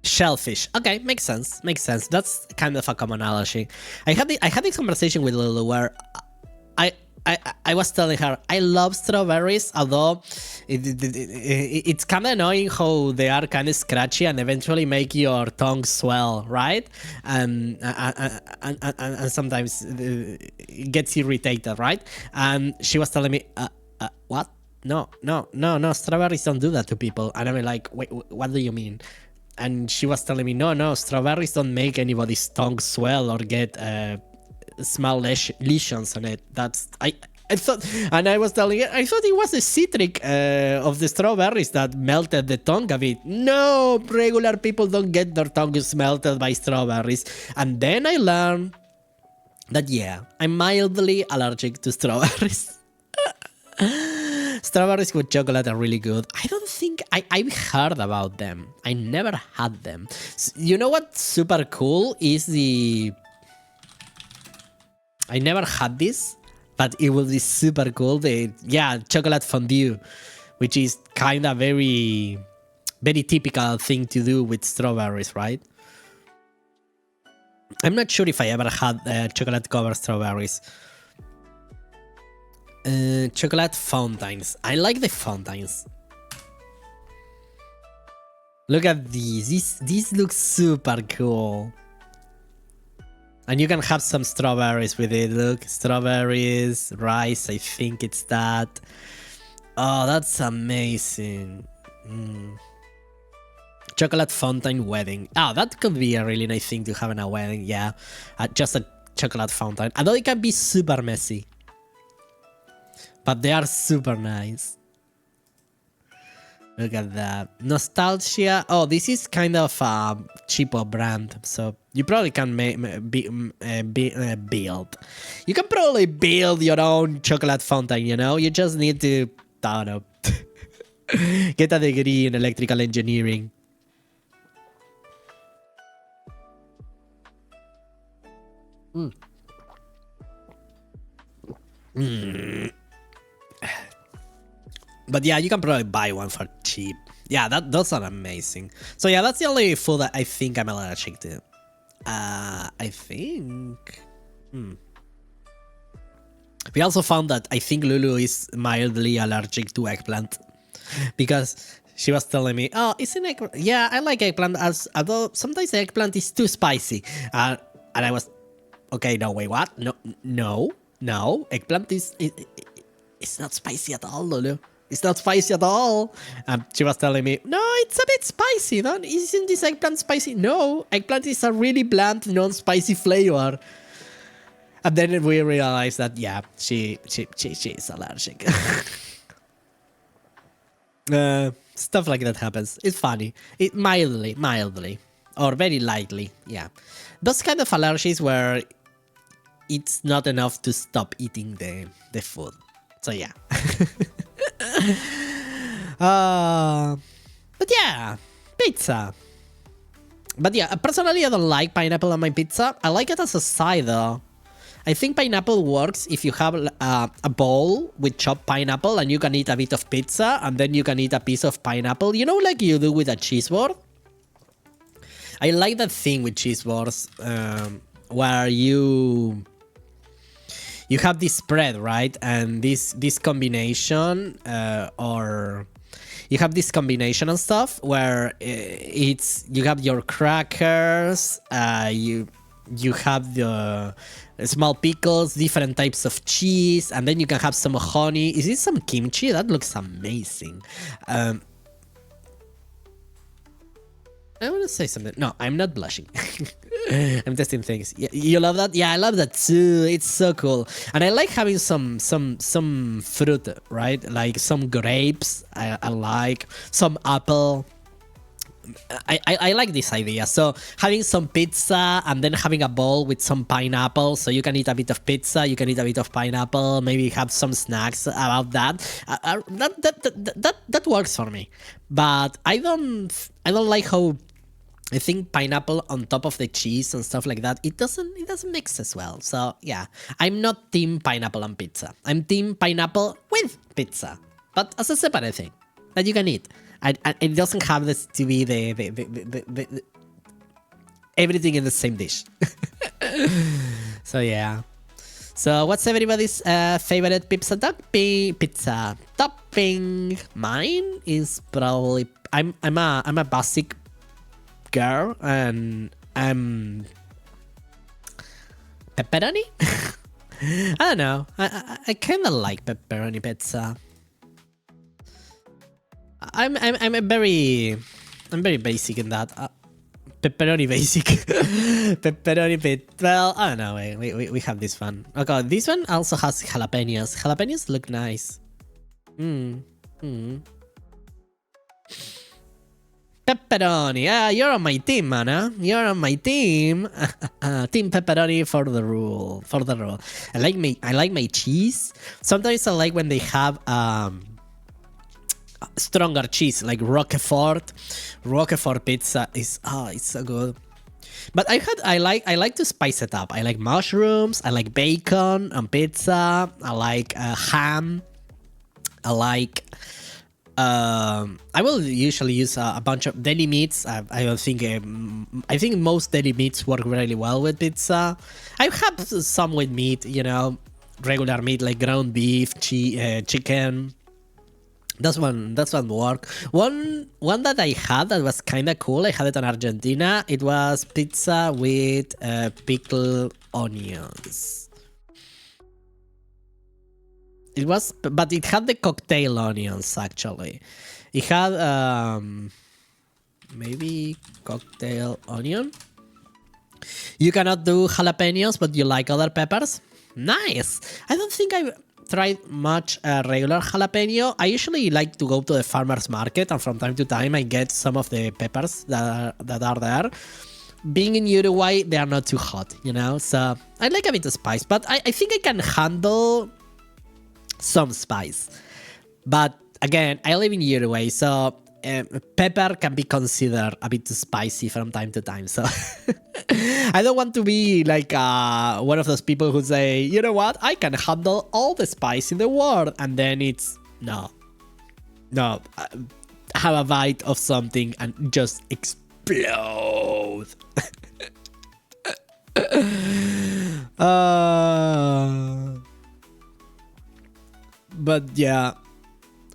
shellfish. Okay, makes sense. That's kind of a common allergy. I had this conversation with Lulu where I was telling her I love strawberries, although it's kind of annoying how they are kind of scratchy and eventually make your tongue swell, right? And sometimes it gets irritated, right? And she was telling me, what? No, strawberries don't do that to people. And I'm like, wait, what do you mean? And she was telling me, no, strawberries don't make anybody's tongue swell or get small lesions on it. That's I thought, and I was telling her, I thought it was the citric of the strawberries that melted the tongue a bit. No, regular people don't get their tongues melted by strawberries. And then I learned that yeah, I'm mildly allergic to strawberries. Strawberries with chocolate are really good. I don't think I've heard about them. I never had them. You know what's super cool is the... I never had this, but it will be super cool. Yeah, chocolate fondue, which is kind of very very typical thing to do with strawberries, right? I'm not sure if I ever had chocolate covered strawberries. Chocolate fountains. I like the fountains. Look at these. These look super cool. And you can have some strawberries with it. Look, strawberries, rice, I think it's that. Oh, that's amazing. Chocolate fountain wedding. Oh, that could be a really nice thing to have in a wedding, yeah. Just a chocolate fountain. Although it can be super messy. But they are super nice. Look at that. Nostalgia. Oh, this is kind of a cheaper brand. So you probably can build. You can probably build your own chocolate fountain, you know? You just need to, I don't know, get a degree in electrical engineering. But yeah, you can probably buy one for cheap. Yeah, those are amazing. So yeah, that's the only food that I think I'm allergic to. I think... We also found that I think Lulu is mildly allergic to eggplant. Because she was telling me, oh, it's an eggplant. Yeah, I like eggplant, although sometimes the eggplant is too spicy. And I was, okay, no, wait, what? No. Eggplant is... It's not spicy at all, Lulu. It's not spicy at all. She was telling me, no, it's a bit spicy. No? Isn't this eggplant spicy? No, eggplant is a really bland, non-spicy flavor. And then we realized that, yeah, she is allergic. Stuff like that happens. It's funny. It mildly, or very lightly. Yeah, those kind of allergies where it's not enough to stop eating the food. So yeah. But yeah, pizza. But yeah, personally I don't like pineapple on my pizza. I like it as a side though. I think pineapple works if you have a bowl with chopped pineapple and you can eat a bit of pizza and then you can eat a piece of pineapple. You know, like you do with a cheese board? I like that thing with cheese boards where you have this spread, right? And this combination or you have this combination and stuff where you have your crackers, you have the small pickles, different types of cheese, and then you can have some honey. Is this some kimchi? That looks amazing. I want to say something. No, I'm not blushing. I'm testing things. You love that? Yeah, I love that too. It's so cool. And I like having some fruit, right? Like some grapes. I like some apple. I like this idea. So having some pizza and then having a bowl with some pineapple, so you can eat a bit of pizza, you can eat a bit of pineapple, maybe have some snacks about that. That works for me. But I don't like how I think pineapple on top of the cheese and stuff like that, it doesn't mix as well. So yeah, I'm not team pineapple on pizza. I'm team pineapple with pizza, but as a separate thing that you can eat. It doesn't have this to be the everything in the same dish. So yeah. So what's everybody's favorite pizza topping? Mine is probably I'm a basic girl and I'm pepperoni. I don't know. I kind of like pepperoni pizza. I'm very basic in that. Pepperoni basic. Pepperoni pit. Well, I don't know. We have this one. Okay, this one also has jalapenos. Jalapenos look nice. Pepperoni. Yeah, you're on my team, man. Huh? You're on my team. Team pepperoni for the rule. I like my cheese. Sometimes I like when they have stronger cheese, like Roquefort. Roquefort pizza is it's so good. But I like to spice it up. I like mushrooms. I like bacon on pizza. I like ham. I like I will usually use a bunch of deli meats. I don't think I think most deli meats work really well with pizza. I have some with meat, you know, regular meat like ground beef, chicken. That's one work. One that I had that was kind of cool. I had it in Argentina. It was pizza with pickled onions. It was, but it had the cocktail onions actually. It had maybe cocktail onion. You cannot do jalapenos, but you like other peppers. Nice. I don't think I've tried much regular jalapeno. I usually like to go to the farmer's market, and from time to time I get some of the peppers that are there. Being in Uruguay, they are not too hot, you know, so I like a bit of spice, but I think I can handle some spice. But again, I live in Uruguay, so pepper can be considered a bit too spicy from time to time. So I don't want to be like one of those people who say, you know what, I can handle all the spice in the world, and then it's no, have a bite of something and just explode. But yeah,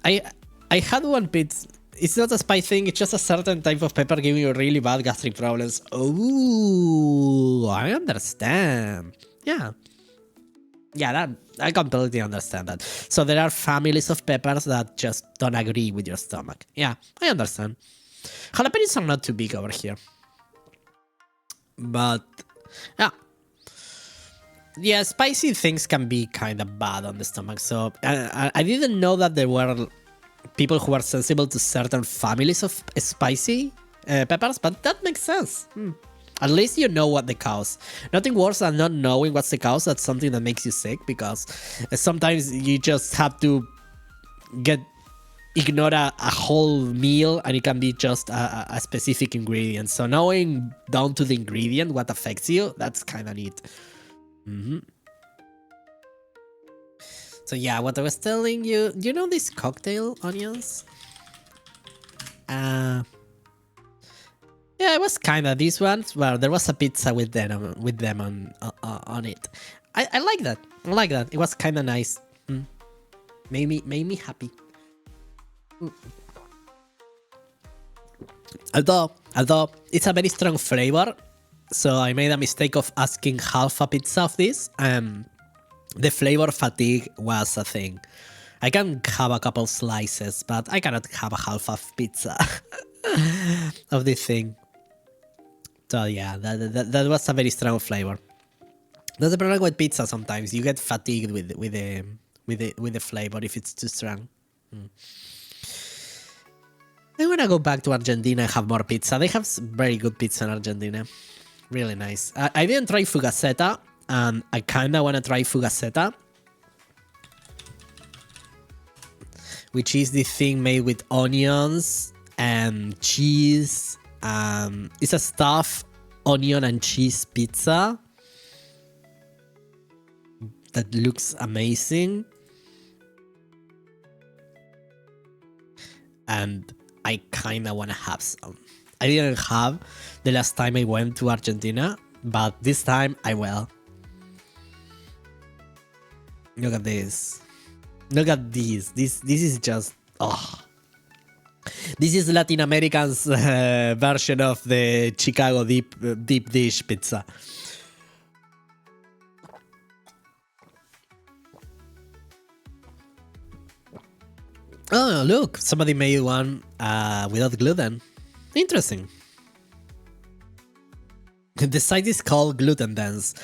I had one pizza. It's not a spice thing, it's just a certain type of pepper giving you really bad gastric problems. Oh, I understand. Yeah, that I completely understand that. So there are families of peppers that just don't agree with your stomach. Yeah, I understand. Jalapenos are not too big over here. But yeah, spicy things can be kind of bad on the stomach. So I didn't know that there were people who are sensible to certain families of spicy peppers, but that makes sense. At least you know what the cause. Nothing worse than not knowing what's the cause. That's something that makes you sick, because sometimes you just have to ignore a whole meal, and it can be just a specific ingredient. So knowing down to the ingredient what affects you, that's kind of neat. So yeah, what I was telling you, you know these cocktail onions? Yeah, it was kind of these ones where there was a pizza with them on it. I like that. I like that. It was kind of nice. Made me happy. Although it's a very strong flavor, so I made a mistake of asking half a pizza of this. The flavor fatigue was a thing. I can have a couple slices, but I cannot have a half of pizza of this thing. So yeah, that was a very strong flavor. That's the problem with pizza. Sometimes you get fatigued with the flavor if it's too strong. I wanna go back to Argentina and have more pizza. They have very good pizza in Argentina. Really nice. I didn't try fugaceta, and I kinda wanna try fugaceta, which is the thing made with onions and cheese. It's a stuffed onion and cheese pizza that looks amazing. And I kinda wanna have some. I didn't have the last time I went to Argentina, but this time I will. Look at this. Look at this. This is just This is Latin American's version of the Chicago deep dish pizza. Oh, look, somebody made one without gluten. Interesting. The site is called Gluten Dance.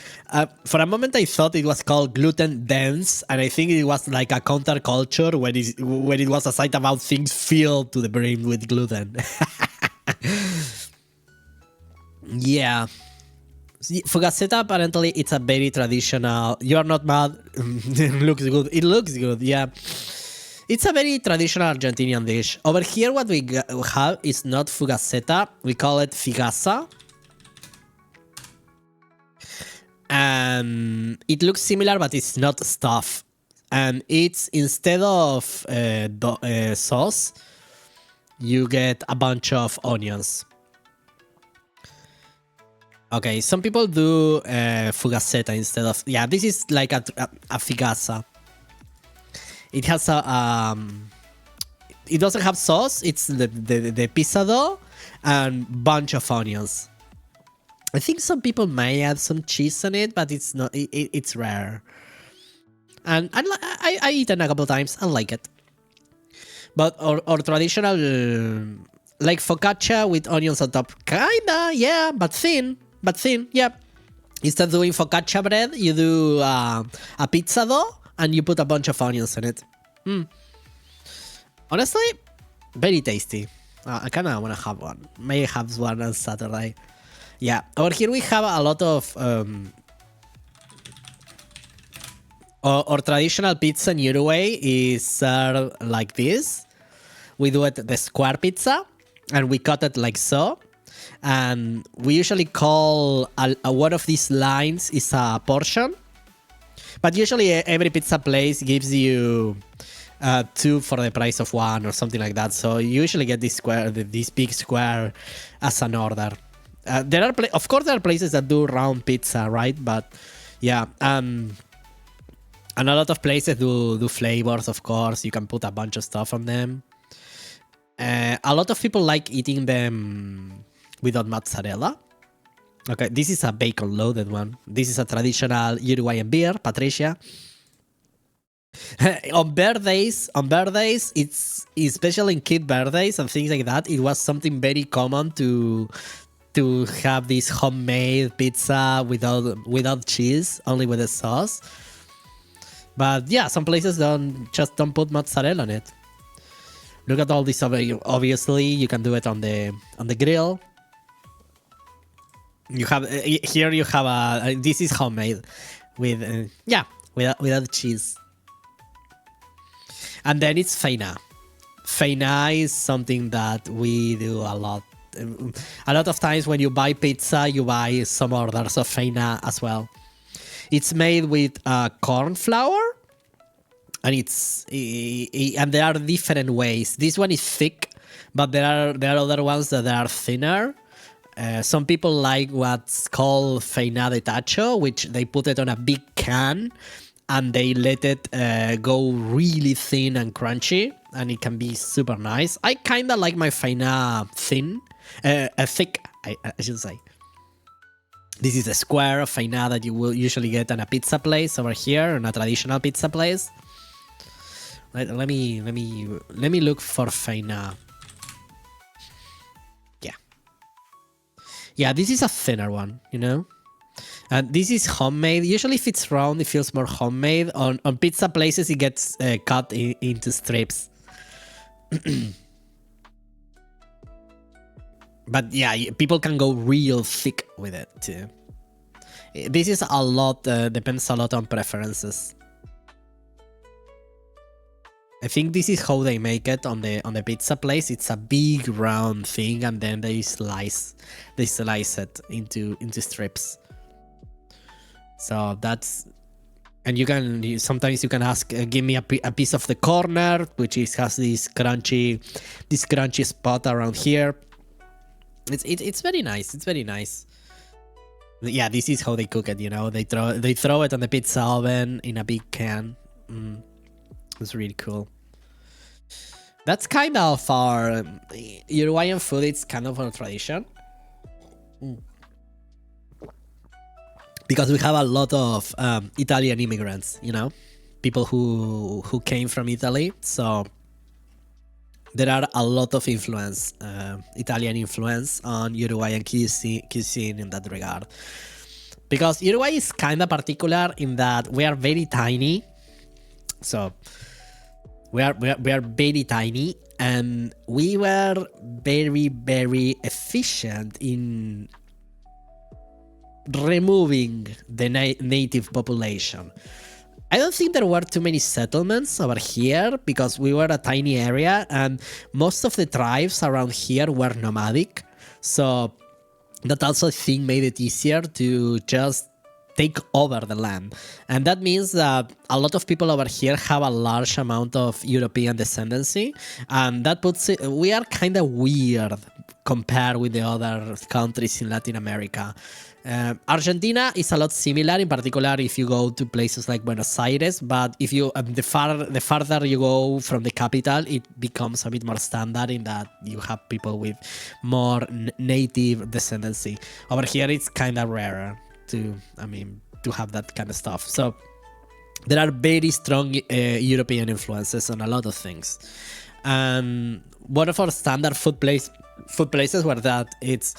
For a moment, I thought it was called Gluten Dance, and I think it was like a counterculture when it was a site about things filled to the brim with gluten. Yeah. Fugaceta, apparently, it's a very traditional. You are not mad. Looks good. It looks good, yeah. It's a very traditional Argentinian dish. Over here, what we have is not fugaceta. We call it figasa. And it looks similar, but it's not stuff. And it's, instead of sauce, you get a bunch of onions. Okay, some people do fugaceta instead of... Yeah, this is like a figasa. It has a... it doesn't have sauce. It's the pizza dough and bunch of onions. I think some people may add some cheese on it, but it's not. It's rare. And I eaten a couple of times. I like it. But our traditional, like focaccia with onions on top. Kinda, yeah, but thin. But thin, yeah. Instead of doing focaccia bread, you do a pizza dough and you put a bunch of onions in it. Honestly, very tasty. I kind of want to have one. May have one on Saturday. Yeah, over here we have a lot of... our traditional pizza in Uruguay is served like this. We do it the square pizza, and we cut it like so. And we usually call one of these lines is a portion. But usually every pizza place gives you 2 for the price of 1 or something like that. So you usually get this square, this big square as an order. There are, of course, there are places that do round pizza, right? But yeah, and a lot of places do flavors. Of course, you can put a bunch of stuff on them. A lot of people like eating them without mozzarella. Okay, this is a bacon loaded one. This is a traditional Uruguayan beer, Patricia. on birthdays, it's especially in kid birthdays and things like that. It was something very common to have this homemade pizza without cheese, only with the sauce. But yeah, some places don't put mozzarella on it. Look at all this over here. Obviously, you can do it on the grill. You have here. You have this is homemade with without cheese. And then it's feina. Feina is something that we do a lot. A lot of times when you buy pizza, you buy some orders of feina as well. It's made with corn flour, and and there are different ways. This one is thick, but there are other ones that are thinner. Some people like what's called feina de tacho, which they put it on a big can and they let it go really thin and crunchy, and it can be super nice. I kind of like my feina thin, thick, I should say. This is a square of feina that you will usually get in a pizza place over here, in a traditional pizza place. Let me look for feina. Yeah, this is a thinner one, you know? And this is homemade. Usually if it's round, it feels more homemade. On pizza places, it gets cut into strips. But yeah, people can go real thick with it too. This is a lot, depends a lot on preferences. I think this is how they make it on the pizza place. It's a big round thing, and then they slice it into strips. So that's, and sometimes you can ask, give me a piece of the corner, which has this crunchy spot around here. It's very nice. It's very nice. Yeah, this is how they cook it. You know, they throw it on the pizza oven in a big can. It's really cool. That's kind of our Uruguayan food. It's kind of our tradition. Because we have a lot of Italian immigrants, you know, people who came from Italy. So there are a lot of influence, Italian influence on Uruguayan cuisine in that regard. Because Uruguay is kind of particular in that we are very tiny. So we are very tiny, and we were very, very efficient in removing the native population. I don't think there were too many settlements over here because we were a tiny area, and most of the tribes around here were nomadic. So that also, I think, made it easier to just take over the land. And that means that a lot of people over here have a large amount of European descendancy, and that puts it, we are kind of weird compared with the other countries in Latin America. Argentina is a lot similar, in particular if you go to places like Buenos Aires, but if you the farther you go from the capital, it becomes a bit more standard in that you have people with more native descendancy. Over here, it's kind of rarer to have that kind of stuff. So there are very strong European influences on a lot of things. One of our standard food places were that it's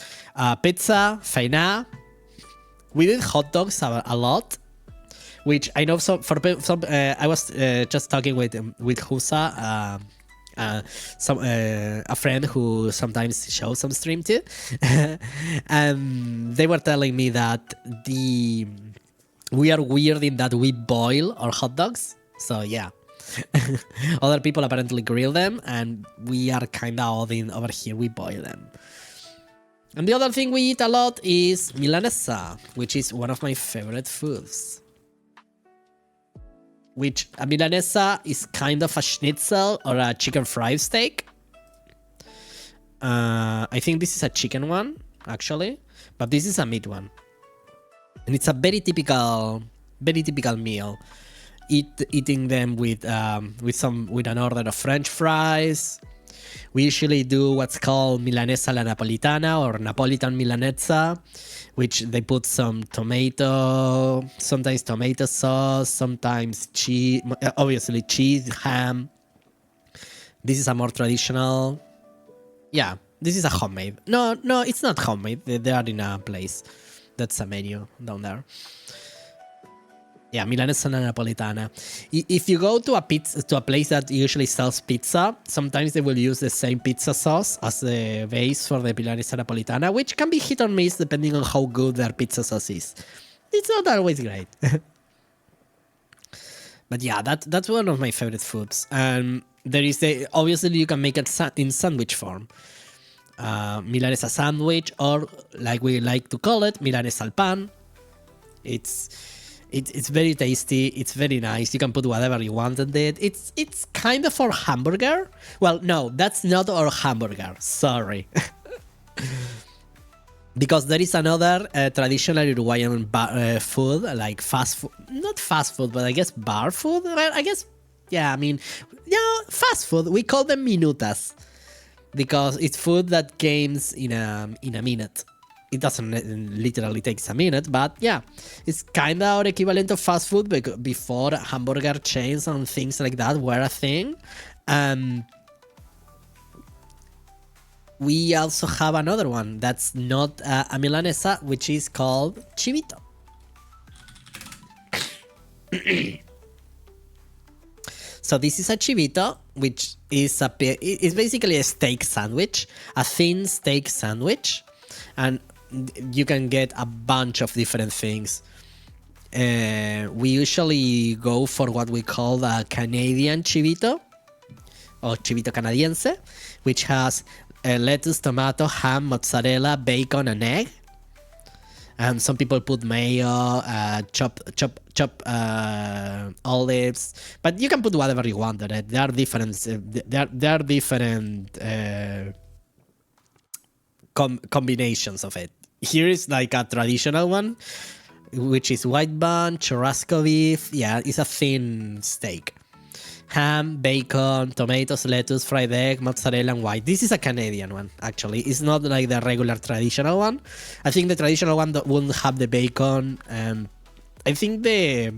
pizza, faina. We did hot dogs a lot, which I know I was just talking with Husa, a friend who sometimes shows some stream too, and they were telling me that we are weird in that we boil our hot dogs. So yeah, other people apparently grill them, and we are kind of odd in over here. We boil them. And the other thing we eat a lot is milanesa, which is one of my favorite foods. Which a milanesa is kind of a schnitzel or a chicken fried steak. I think this is a chicken one, actually, but this is a meat one. And it's a very typical meal. Eating them with an order of French fries. We usually do what's called milanesa alla napolitana or Napolitan milanesa, which they put some tomato, sometimes tomato sauce, sometimes cheese, obviously cheese, ham. This is a more traditional. Yeah, this is a homemade. No, it's not homemade. They are in a place. That's a menu down there. Yeah, milanesa alla napolitana. If you go to a place that usually sells pizza, sometimes they will use the same pizza sauce as the base for the milanesa napolitana, which can be hit or miss depending on how good their pizza sauce is. It's not always great. But yeah, that's one of my favorite foods. And there is obviously you can make it in sandwich form. Milanesa sandwich, or like we like to call it, milanesa al pan. It's very tasty. It's very nice. You can put whatever you want in it. It's kind of our hamburger. Well, no, that's not our hamburger. Sorry. Because there is another traditional Uruguayan food, like fast food. Not fast food, but I guess bar food. I guess, yeah, fast food. We call them minutas. Because it's food that comes in a minute. It doesn't literally takes a minute, but yeah, it's kind of our equivalent of fast food before hamburger chains and things like that were a thing. We also have another one that's not a milanesa, which is called chivito. So this is a chivito, which is it's basically a steak sandwich, a thin steak sandwich, and you can get a bunch of different things. We usually go for what we call a Canadian chivito, or chivito canadiense, which has lettuce, tomato, ham, mozzarella, bacon, and egg. And some people put mayo, chop olives, but you can put whatever you want on it. There are different. There are different combinations of it. Here is like a traditional one, which is white bun, churrasco beef. Yeah, it's a thin steak. Ham, bacon, tomatoes, lettuce, fried egg, mozzarella, and white. This is a Canadian one, actually. It's not like the regular traditional one. I think the traditional one wouldn't have the bacon. I think the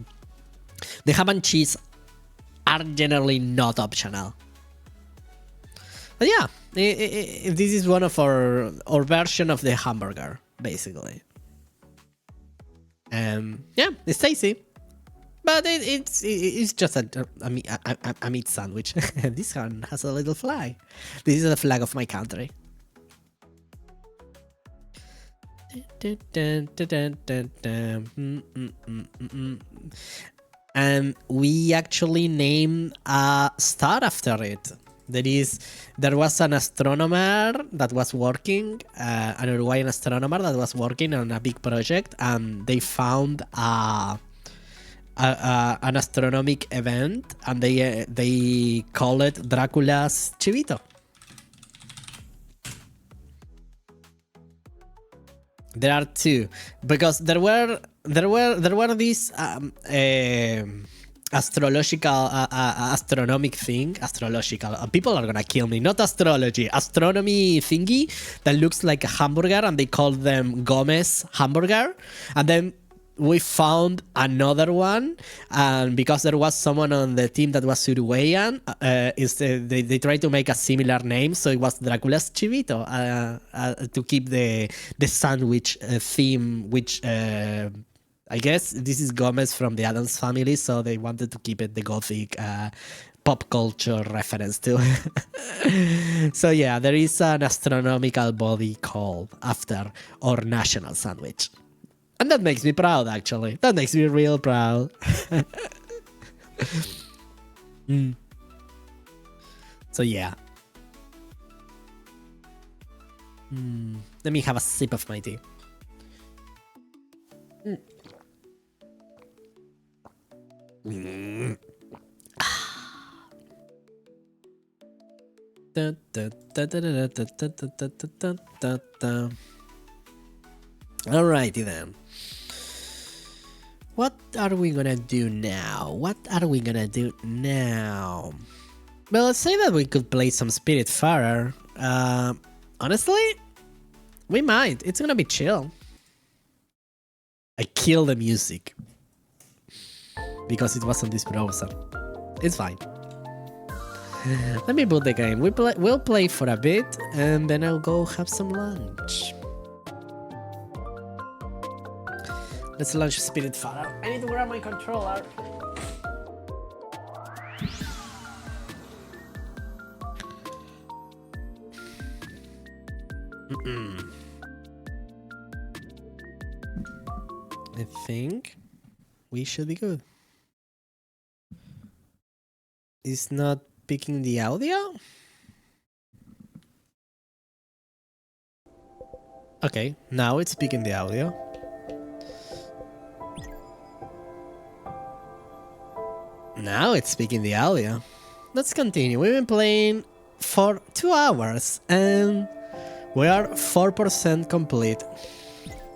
ham and cheese are generally not optional. But yeah, this is one of our version of the hamburger, basically. Yeah, it's tasty. But it's just a meat sandwich. This one has a little flag. This is the flag of my country. And we actually named a star after it. There was an astronomer that was working, an Uruguayan astronomer that was working on a big project, and they found an astronomic event, and they call it Dracula's Chivito. There are two, because there were these astronomic thing, people are gonna kill me, not astrology, astronomy thingy that looks like a hamburger, and they call them Gomez hamburger. And then we found another one, and because there was someone on the team that was Uruguayan, instead they tried to make a similar name, so it was Dracula's Chivito, to keep the sandwich theme, which I guess this is Gomez from the Addams Family, so they wanted to keep it the gothic pop culture reference too. So yeah, there is an astronomical body called after our national sandwich. And that makes me proud, actually. That makes me real proud. So yeah. Let me have a sip of my tea. Alrighty then. What are we gonna do now? Well, let's say that we could play some Spiritfarer. Honestly, we might. It's gonna be chill. I kill the music because it was on this browser. It's fine. Let me boot the game. We'll play for a bit, and then I'll go have some lunch. Let's launch Spiritfarer. I need to grab my controller. I think we should be good. It's not picking the audio? Okay, now it's picking the audio. Now it's speaking the audio. Let's continue. We've been playing for 2 hours and we are 4% complete.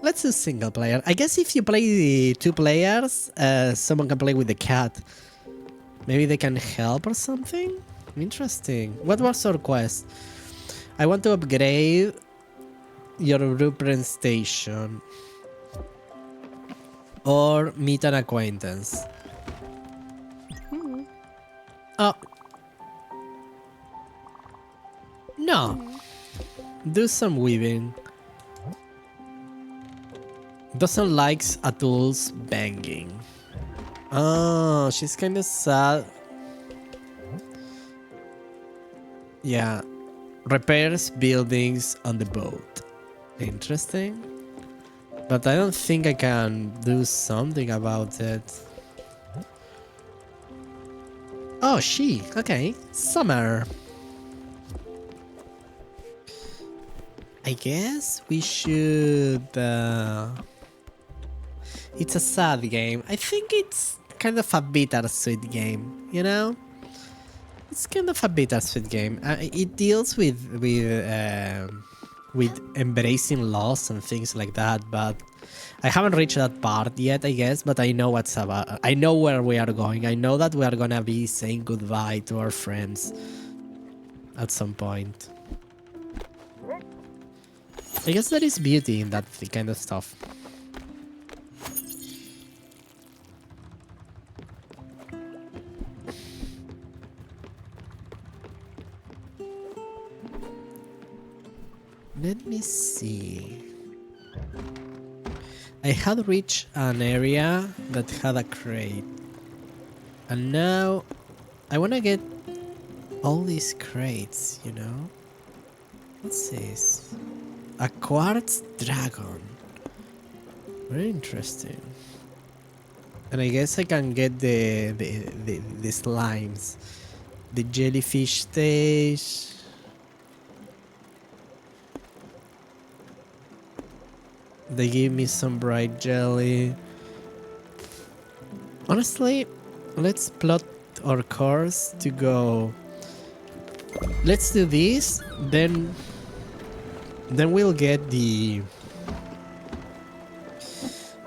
Let's do single player. I guess if you play the 2 players, someone can play with the cat. Maybe they can help or something? Interesting. What was our quest? I want to upgrade your blueprint station. Or meet an acquaintance. Oh. No. Do some weaving. Doesn't like Atul's banging. Oh, she's kind of sad. Yeah. Repairs buildings on the boat. Interesting. But I don't think I can do something about it. Oh, she. Okay. Summer. I guess we should... It's a sad game. I think it's kind of a bittersweet game, you know? It's kind of a bittersweet game. It deals with embracing loss and things like that, but I haven't reached that part yet, I guess, but I know what's about. I know where we are going. I know that we are gonna be saying goodbye to our friends at some point. I guess there is beauty in that kind of stuff. Let me see. I had reached an area that had a crate. And now I want to get all these crates, you know? What's this? A quartz dragon. Very interesting. And I guess I can get the slimes. The jellyfish stage. They gave me some bright jelly. Honestly, let's plot our course to go. Let's do this, then we'll get the.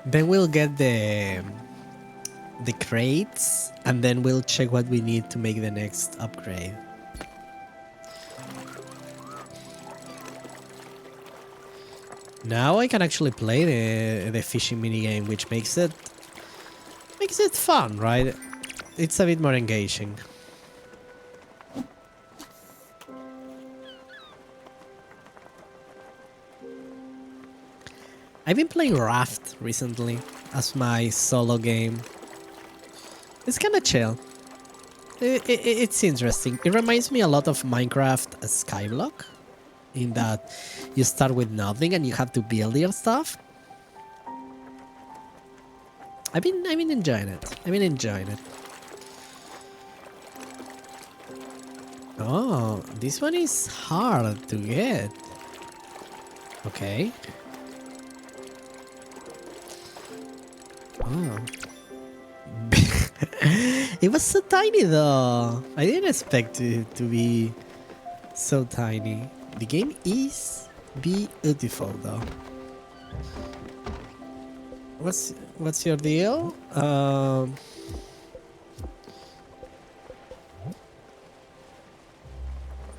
Then we'll get the crates, and then we'll check what we need to make the next upgrade. Now I can actually play the fishing minigame, which makes it fun, right? It's a bit more engaging. I've been playing Raft recently as my solo game. It's kind of chill. It's interesting. It reminds me a lot of Minecraft Skyblock, in that you start with nothing and you have to build your stuff. I've been enjoying it. Oh, this one is hard to get. Okay. Oh. It was so tiny though. I didn't expect it to be so tiny. The game is beautiful though. What's your deal?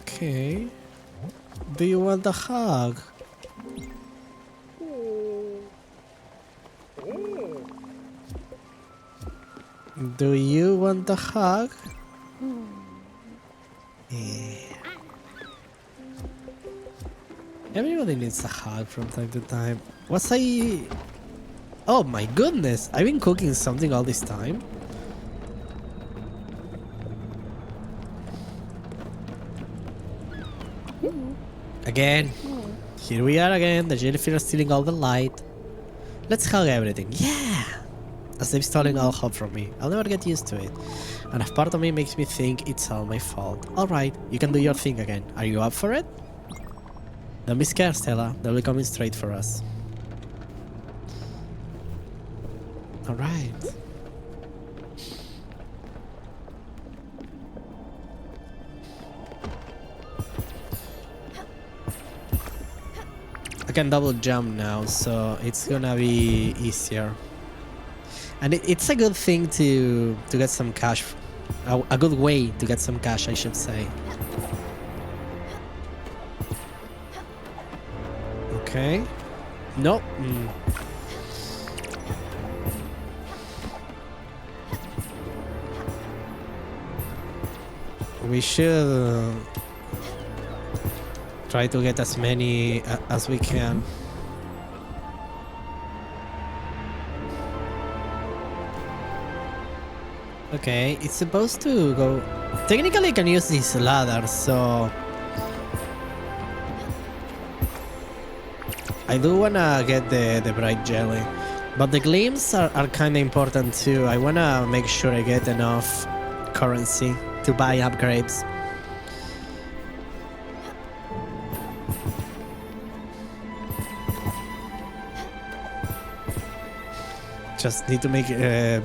Okay. Do you want a hug? Do you want a hug? Yeah. Everybody needs a hug from time to time. Was I... Oh my goodness! I've been cooking something all this time. Again. Here we are again. The jellyfish are stealing all the light. Let's hug everything. Yeah! As they're stealing all hope from me. I'll never get used to it. And a part of me makes me think it's all my fault. Alright, you can do your thing again. Are you up for it? Don't be scared, Stella. They'll be coming straight for us. Alright. I can double jump now, so it's gonna be easier. And it's a good thing to get some cash. A good way to get some cash, I should say. Okay. No. We should try to get as many as we can. Okay, it's supposed to go... Technically I can use this ladder, so... I do wanna get the bright jelly. But the gleams are kinda important too. I wanna make sure I get enough currency to buy upgrades. Just need to make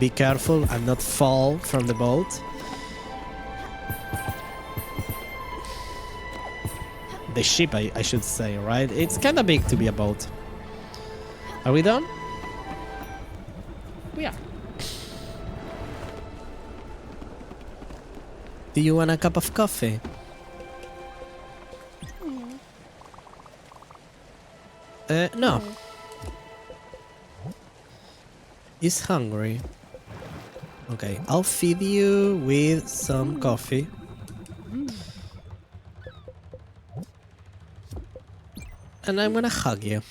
be careful and not fall from the boat. The ship, I should say, right? It's kind of big to be a boat. Are we done? We are. Do you want a cup of coffee? No. He's hungry. Okay, I'll feed you with some coffee. And I'm gonna hug you.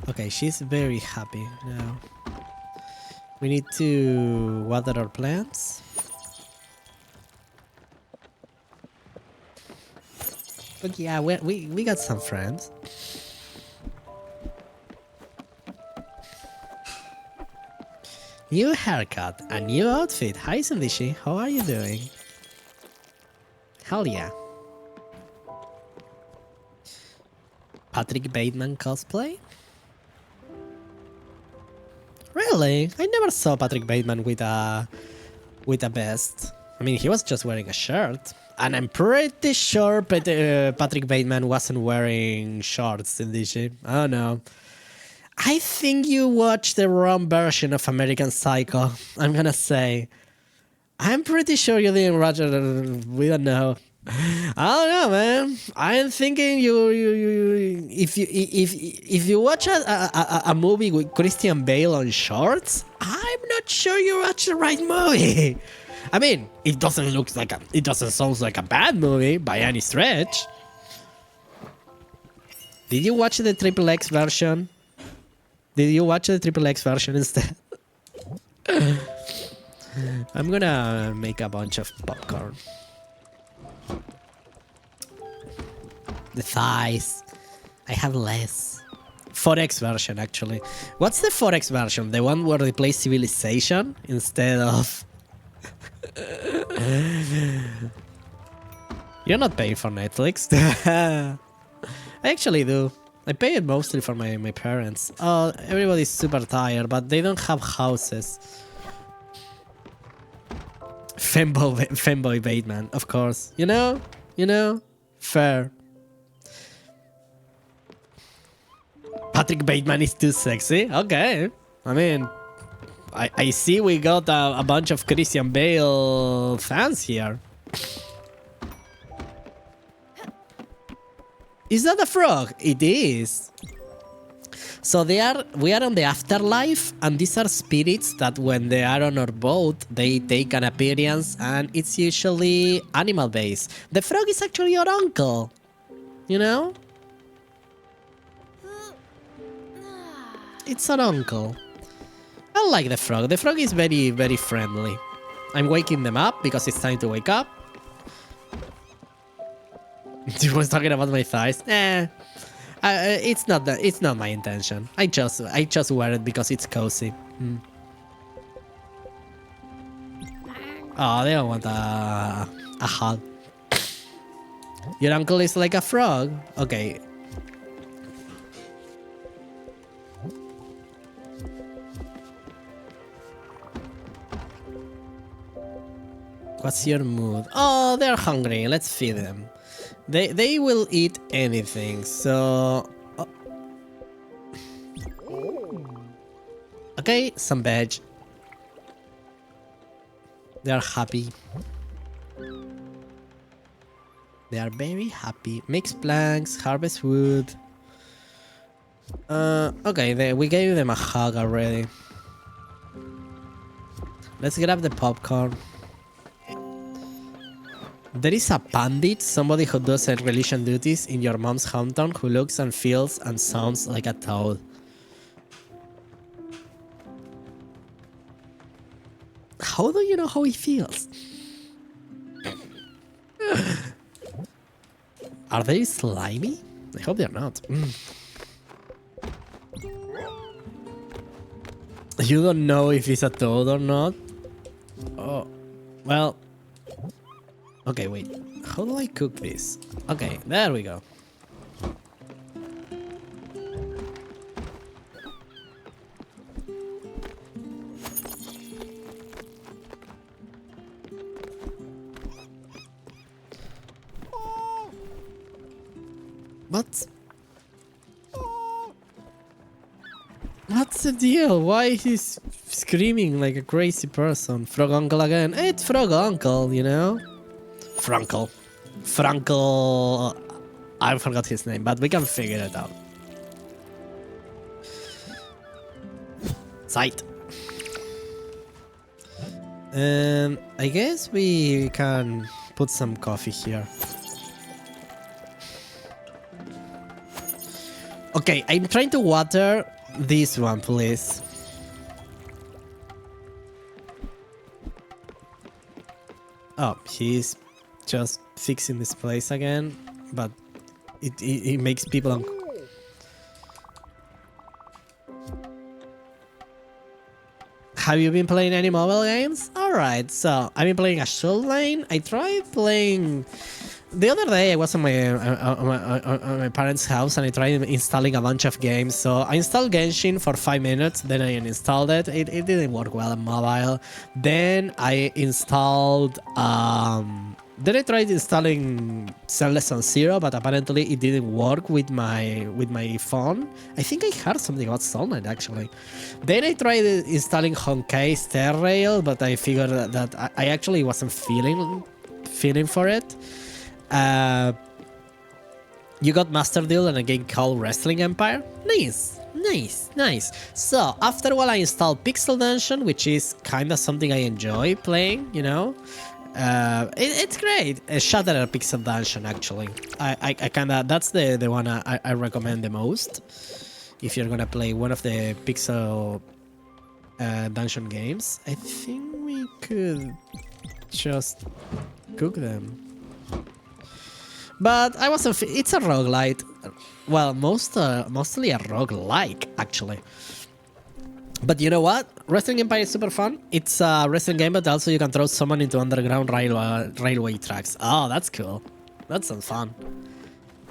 Okay, she's very happy now. We need to water our plants. But yeah, we got some friends. New haircut, a new outfit. Hi Sandishi, how are you doing? Hell yeah. Patrick Bateman cosplay? Really? I never saw Patrick Bateman with a vest. I mean, he was just wearing a shirt. And I'm pretty sure Patrick Bateman wasn't wearing shorts in this ship. I don't know. I think you watched the wrong version of American Psycho. I'm gonna say. I'm pretty sure you didn't watch it. We don't know. I don't know, man. I'm thinking if you watch a movie with Christian Bale on shorts, I'm not sure you watched the right movie. I mean, it doesn't sound like a bad movie by any stretch. Did you watch the Triple X version? Did you watch the Triple X version instead? I'm gonna make a bunch of popcorn. The thighs. I have less. 4X version, actually. What's the 4X version? The one where they play Civilization instead of... You're not paying for Netflix. I actually do. I pay it mostly for my parents. Oh, everybody's super tired, but they don't have houses. Femboy Bateman, of course. You know? Fair. Patrick Bateman is too sexy? Okay. I mean, I see we got a bunch of Christian Bale fans here. Is that a frog? It is. So we are on the afterlife, and these are spirits that when they are on our boat, they take an appearance, and it's usually animal-based. The frog is actually your uncle, you know? It's an uncle. I like the frog. The frog is very, very friendly. I'm waking them up because it's time to wake up. You was talking about my thighs. It's not that. It's not my intention. I just wear it because it's cozy. Oh, they don't want a hug. Your uncle is like a frog. Okay. What's your mood? Oh, they're hungry. Let's feed them. They will eat anything. So, okay, some veg. They are happy. They are very happy. Mix planks, harvest wood. Okay, we gave them a hug already. Let's grab the popcorn. There is a pandit, somebody who does religion duties in your mom's hometown, who looks and feels and sounds like a toad. How do you know how he feels? Are they slimy? I hope they're not. You don't know if he's a toad or not? Oh, well... Okay, wait. How do I cook this? Okay, there we go. What's the deal? Why he's screaming like a crazy person? Frog uncle again. It's frog uncle, you know? Frankel. I forgot his name, but we can figure it out. Sight. I guess we can put some coffee here. Okay, I'm trying to water this one, please. Oh, he's just fixing this place again, but it makes people Have you been playing any mobile games? Alright, so I've been playing a Shovel Lane. I tried playing... The other day I was on my parents' house and I tried installing a bunch of games. So I installed Genshin for 5 minutes, then I uninstalled it. It didn't work well on mobile. Then I installed... Then I tried installing Celeste Zero, but apparently it didn't work with my phone. I think I heard something about Soul Knight actually. Then I tried installing Honkai Star Rail, but I figured that I actually wasn't feeling for it. You got Master Duel and a game called Wrestling Empire. Nice. So after a while I installed Pixel Dungeon, which is kind of something I enjoy playing, you know. It's great. Shattered Pixel Dungeon actually. I kinda, that's the one I recommend the most if you're gonna play one of the Pixel Dungeon games. I think we could just cook them. But I wasn't. It's a roguelite. Well, mostly a roguelike actually. But you know what? Wrestling Empire is super fun. It's a wrestling game, but also you can throw someone into underground railway tracks. Oh, that's cool. That sounds fun.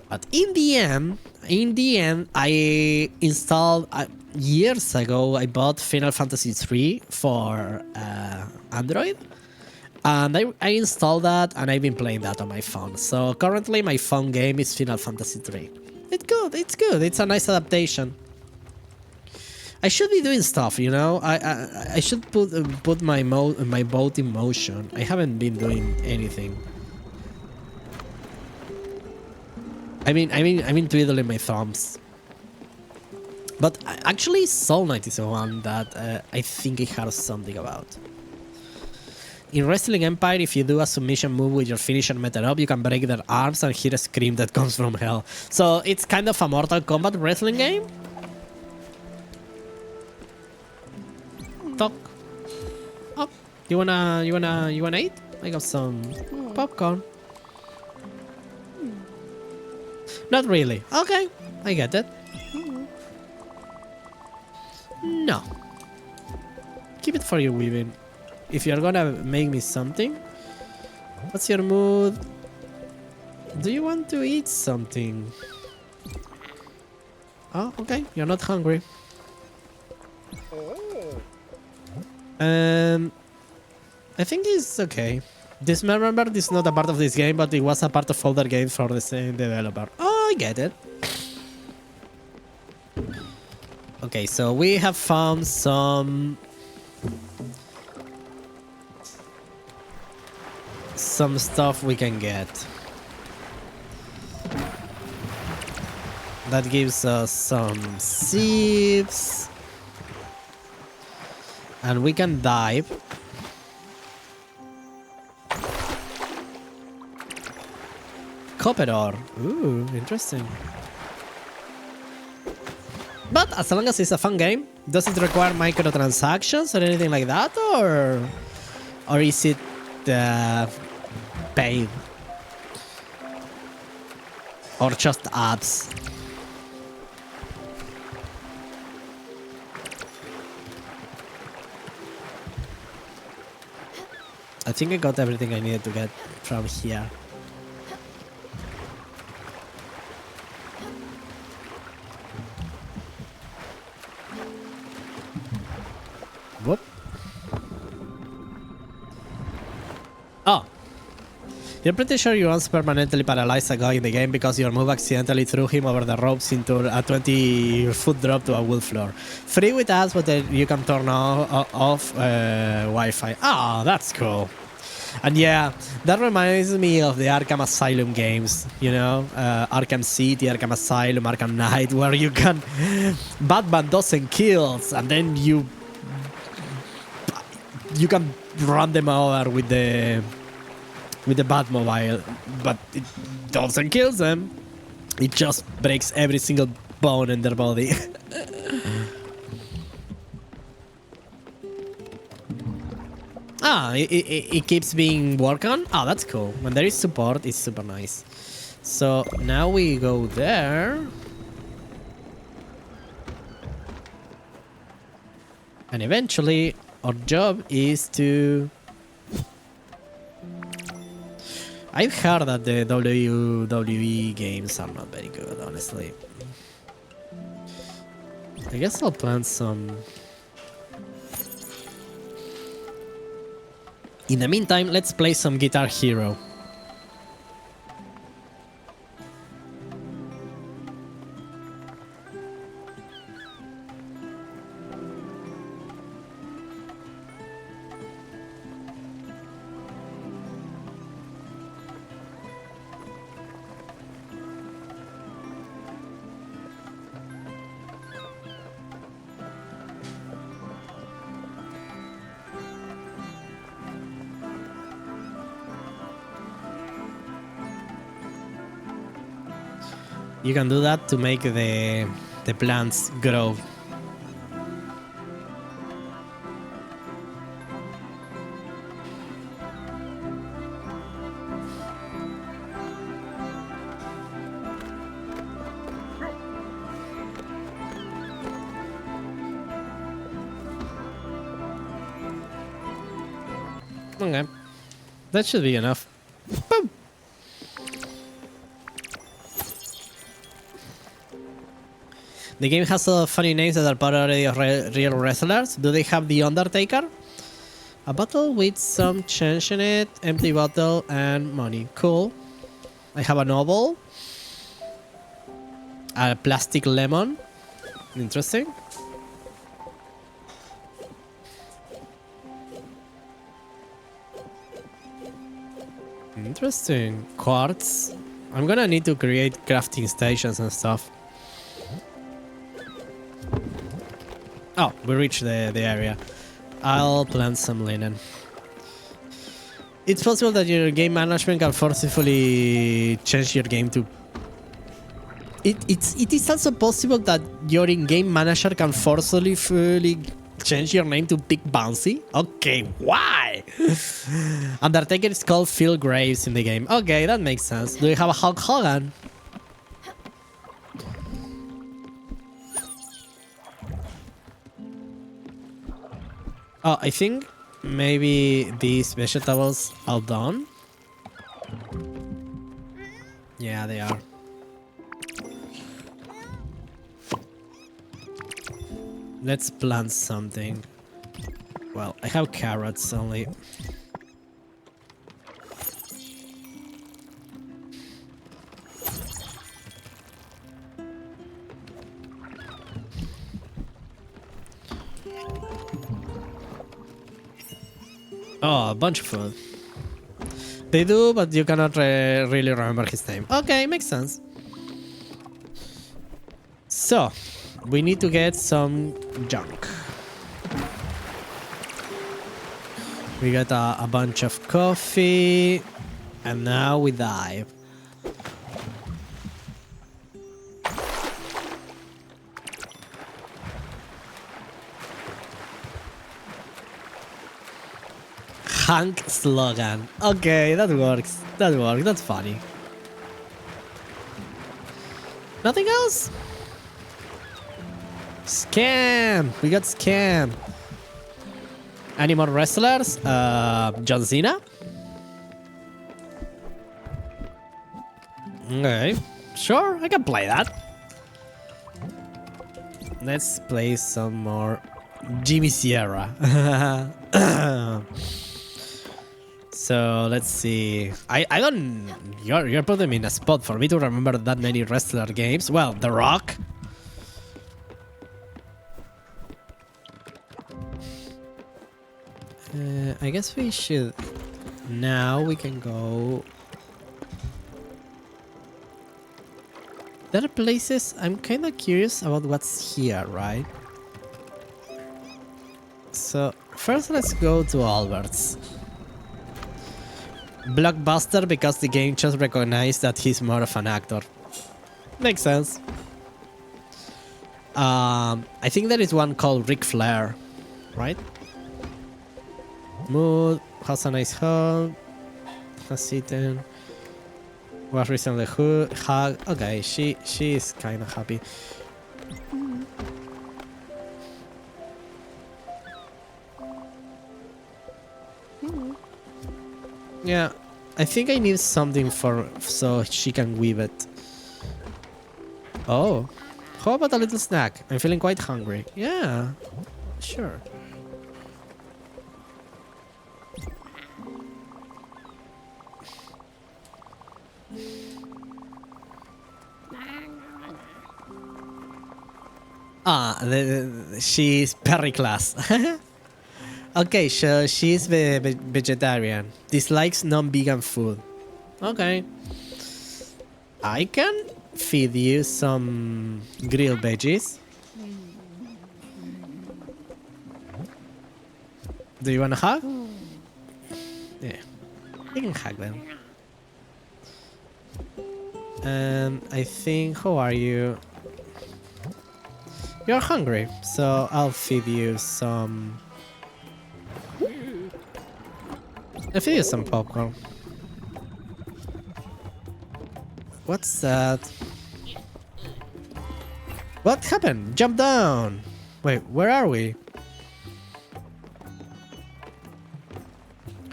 But in the end, I installed years ago. I bought Final Fantasy 3 for Android. And I installed that and I've been playing that on my phone. So currently my phone game is Final Fantasy 3. It's good. It's a nice adaptation. I should be doing stuff, you know. I should put my boat in motion. I haven't been doing anything. I mean twiddling my thumbs. But actually Soul Knight is the one that I think it has something about. In Wrestling Empire, if you do a submission move with your finisher method up, you can break their arms and hear a scream that comes from hell. So it's kind of a Mortal Kombat wrestling game. Talk. Oh, you wanna eat? I got some popcorn. Not really. Okay, I get it. No. Keep it for your weaving. If you're gonna make me something, what's your mood? Do you want to eat something? Oh, okay. You're not hungry. I think it's okay. Remember, this is not a part of this game, but it was a part of older games for the same developer. Oh, I get it. Okay, so we have found some stuff we can get. That gives us some seeds. And we can dive. Copper ore. Ooh, interesting. But as long as it's a fun game, does it require microtransactions or anything like that, or is it paid, or just ads? I think I got everything I needed to get from here. Whoop. Oh. You're pretty sure you once permanently paralyzed a guy in the game because your move accidentally threw him over the ropes into a 20-foot drop to a wood floor. Free with ads, but you can turn off Wi-Fi. Ah, that's cool. And yeah, that reminds me of the Arkham Asylum games, you know, Arkham City, Arkham Asylum, Arkham Knight, where you can... Batman doesn't kills, and then you can run them over with the Batmobile, but it doesn't kill them. It just breaks every single bone in their body. It keeps being worked on. Oh, that's cool. When there is support, it's super nice. So now we go there. And eventually our job is to... I've heard that the WWE games are not very good, honestly. I guess I'll plant some... In the meantime, let's play some Guitar Hero. You can do that to make the plants grow. Okay, that should be enough. Boom. The game has a lot of funny names that are parody of real wrestlers. Do they have The Undertaker? A bottle with some change in it, empty bottle, and money. Cool. I have a novel. A plastic lemon. Interesting. Interesting. Quartz. I'm gonna need to create crafting stations and stuff. Oh, we reached the area. I'll plant some linen. It's possible that your game management can forcefully change your game to... It is also possible that your in-game manager can forcefully change your name to Big Bouncy? Okay, why? Undertaker is called Phil Graves in the game. Okay, that makes sense. Do you have a Hulk Hogan? Oh, I think maybe these vegetables are done. Yeah, they are. Let's plant something. Well, I have carrots only. Oh, a bunch of food. They do, but you cannot really remember his name. Okay, makes sense. So, we need to get some junk. We got a bunch of coffee, and now we dive. Hank slogan. Okay, that works. That works. That's funny. Nothing else? Scam! We got scam. Any more wrestlers? John Cena? Okay. Sure, I can play that. Let's play some more Jimmy Sierra. So let's see. I don't... You're putting me in a spot for me to remember that many wrestler games. Well, The Rock. I guess we should... Now we can go... There are places... I'm kind of curious about what's here, right? So, first let's go to Albert's. Blockbuster because the game just recognized that he's more of an actor. Makes sense. I think there is one called Ric Flair, right? Mood, has a nice home, has eaten, was recently hugged. Okay, she is kind of happy. Yeah, I think I need something for so she can weave it. Oh, how about a little snack? I'm feeling quite hungry. Yeah, sure. Ah, she's Periclass. Okay, so she's vegetarian. Dislikes non-vegan food. Okay. I can feed you some grilled veggies. Do you want a hug? Yeah, you can hug them. And I think, how are you? You're hungry, so I'll feed you some... I'll feed you some popcorn. What's that? What happened? Jump down! Wait, where are we?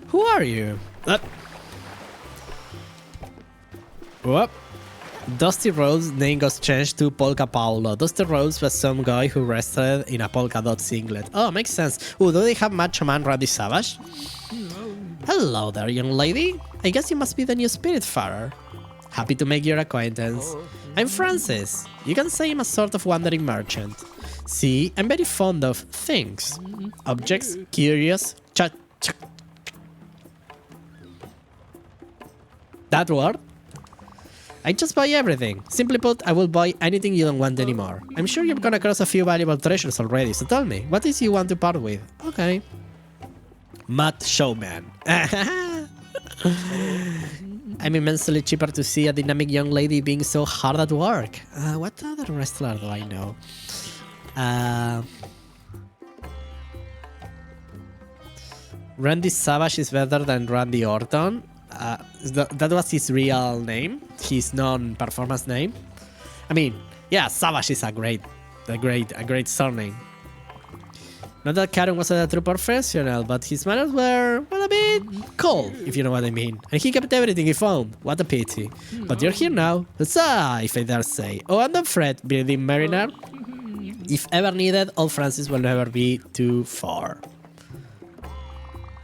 Who are you? Whoop. Dusty Rhodes' name got changed to Polka Paulo. Dusty Rhodes was some guy who wrestled in a polka dot singlet. Oh, makes sense. Ooh, do they have Macho Man Randy Savage? Hello there, young lady. I guess you must be the new Spiritfarer. Happy to make your acquaintance. I'm Francis. You can say I'm a sort of wandering merchant. See, I'm very fond of things. Objects, curious, that word? I just buy everything. Simply put, I will buy anything you don't want anymore. I'm sure you've gone across a few valuable treasures already, so tell me, what is you want to part with? Okay. Mud Showman. I'm immensely cheaper to see a dynamic young lady being so hard at work. What other wrestler do I know? Randy Savage is better than Randy Orton. That was his real name, his non-performance name. I mean, yeah, Savage is a great surname. Not that Karen was a true professional, but his manners were, well, a bit cold, if you know what I mean. And he kept everything he found. What a pity. But you're here now. Huzzah, if I dare say. Oh, and don't fret, Bearded Mariner. If ever needed, old Francis will never be too far.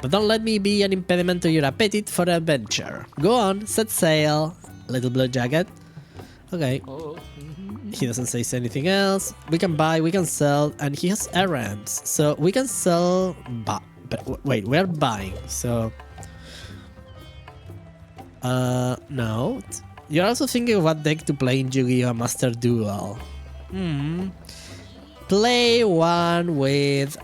But don't let me be an impediment to your appetite for adventure. Go on, set sail. Little blue jacket. Okay. He doesn't say anything else. We can buy, we can sell, and he has errands. So we can sell... But wait, we're buying, so... no. You're also thinking of what deck to play in Yu-Gi-Oh! Master Duel. Play one with...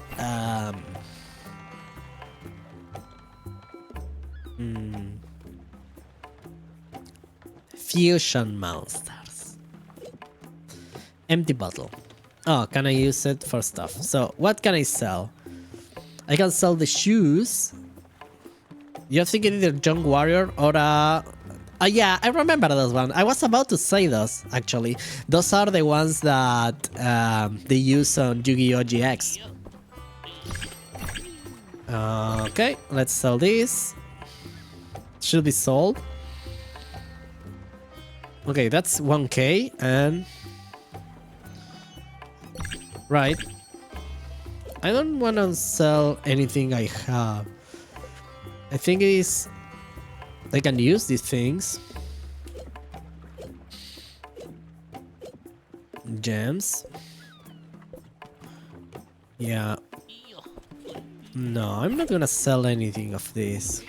Fusion monsters. Empty bottle. Oh, can I use it for stuff? So, what can I sell? I can sell the shoes. You're thinking either Junk Warrior or yeah, I remember those one. I was about to say those, actually. Those are the ones that they use on Yu-Gi-Oh! GX. Okay, let's sell this. Should be sold. Okay, that's 1k and... Right. I don't want to sell anything I have. I think it is... I can use these things. Gems. Yeah. No, I'm not gonna sell anything of this.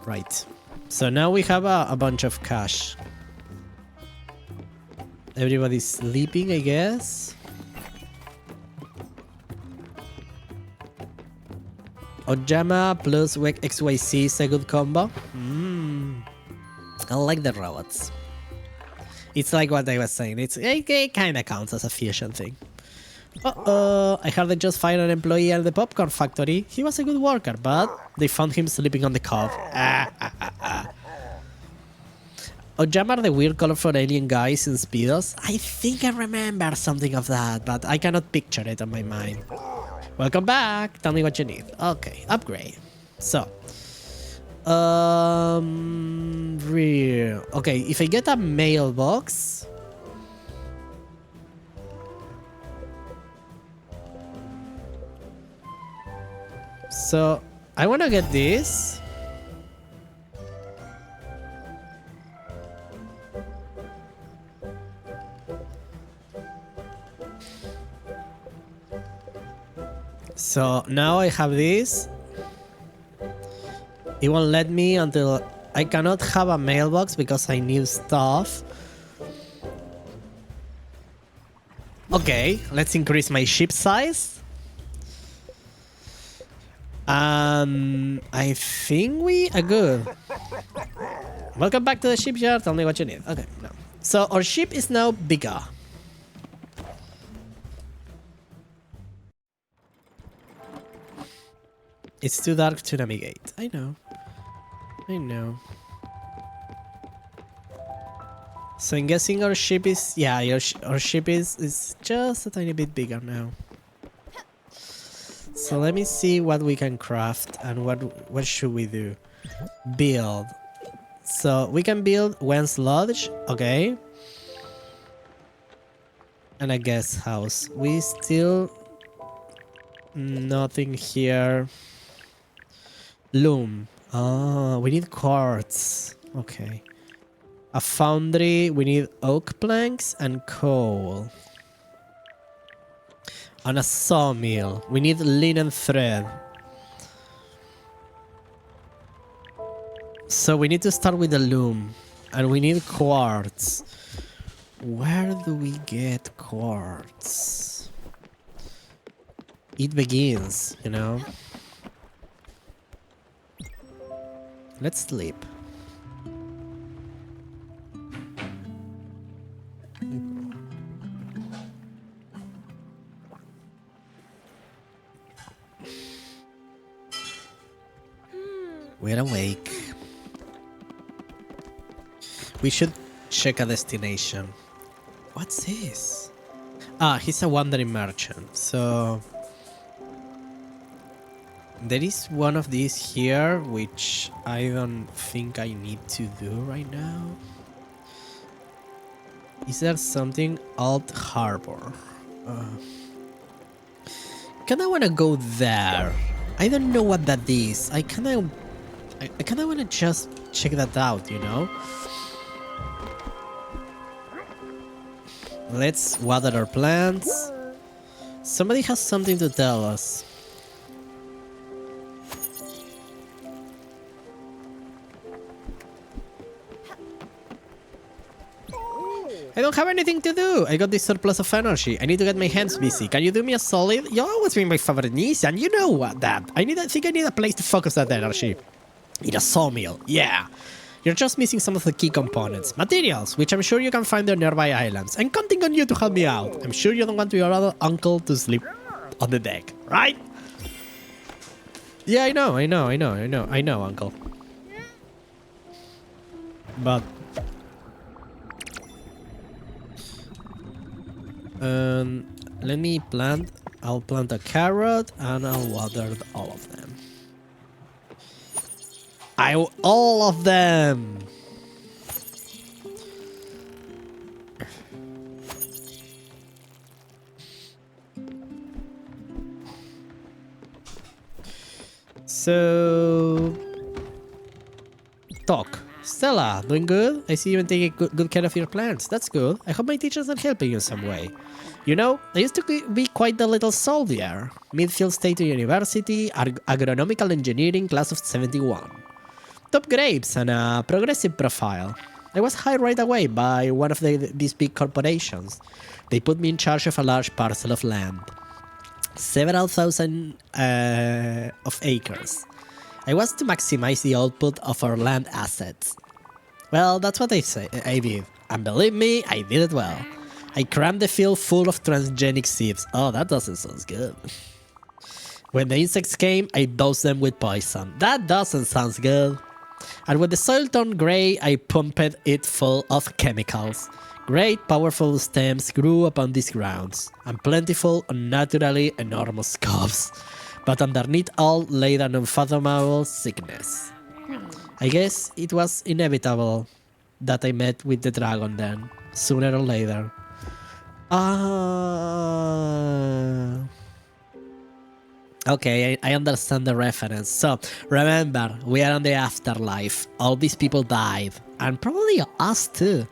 Right. So now we have a bunch of cash. Everybody's sleeping, I guess. Ojama plus XYZ is a good combo. I like the robots. It's like what I was saying. It kind of counts as a fusion thing. Uh-oh, I heard they just fired an employee at the popcorn factory. He was a good worker, but they found him sleeping on the cob. Ojama are the weird colorful alien guys in Speedos. I think I remember something of that, but I cannot picture it on my mind. Welcome back. Tell me what you need. Okay, upgrade. So, Real. Okay, if I get a mailbox. So, I want to get this. So, now I have this. It won't let me until I cannot have a mailbox because I need stuff. Okay, let's increase my ship size. I think we are good. Welcome back to the shipyard. Tell me what you need. Okay, no. So our ship is now bigger. It's too dark to navigate. I know. I know. So I'm guessing our ship is... Yeah, our ship is just a tiny bit bigger now. So let me see what we can craft and what should we do. Build. So we can build Wen's Lodge, okay. And a guest house. We still... Nothing here. Loom. Oh, we need quartz. Okay. A foundry. We need oak planks and coal. And a sawmill. We need linen thread. So we need to start with the loom. And we need quartz. Where do we get quartz? It begins, you know? Let's sleep. We're awake. We should check a destination. What's this? Ah, he's a wandering merchant, so... There is one of these here, which I don't think I need to do right now. Is there something? Alt Harbor. Kinda wanna go there. I don't know what that is. I kinda wanna just check that out, you know? Let's water our plants. Somebody has something to tell us. I don't have anything to do. I got this surplus of energy. I need to get my hands busy. Can you do me a solid? You're always being my favorite niece, and you know what that. I think I need a place to focus that energy. Need a sawmill. Yeah. You're just missing some of the key components. Materials, which I'm sure you can find on nearby islands. I'm counting on you to help me out. I'm sure you don't want your other uncle to sleep on the deck, right? Yeah, I know, uncle. But... let me plant. I'll plant a carrot and I'll water all of them. All of them. So, talk. Stella, doing good? I see you and taking good care of your plants. That's good. I hope my teachers are helping you in some way. You know, I used to be quite the little soldier. Midfield State University, Agronomical Engineering, class of 71. Top grades and a progressive profile. I was hired right away by one of these big corporations. They put me in charge of a large parcel of land. Several thousand of acres. I was to maximize the output of our land assets. Well, that's what I did. And believe me, I did it well. I crammed the field full of transgenic seeds. Oh, that doesn't sound good. When the insects came, I dosed them with poison. That doesn't sound good. And when the soil turned grey, I pumped it full of chemicals. Great, powerful stems grew upon these grounds, and plentiful, unnaturally enormous cobs. But underneath all lay an unfathomable sickness. I guess it was inevitable that I met with the dragon then, sooner or later. Okay, I understand the reference. So, remember, we are on the afterlife. All these people died, and probably us too.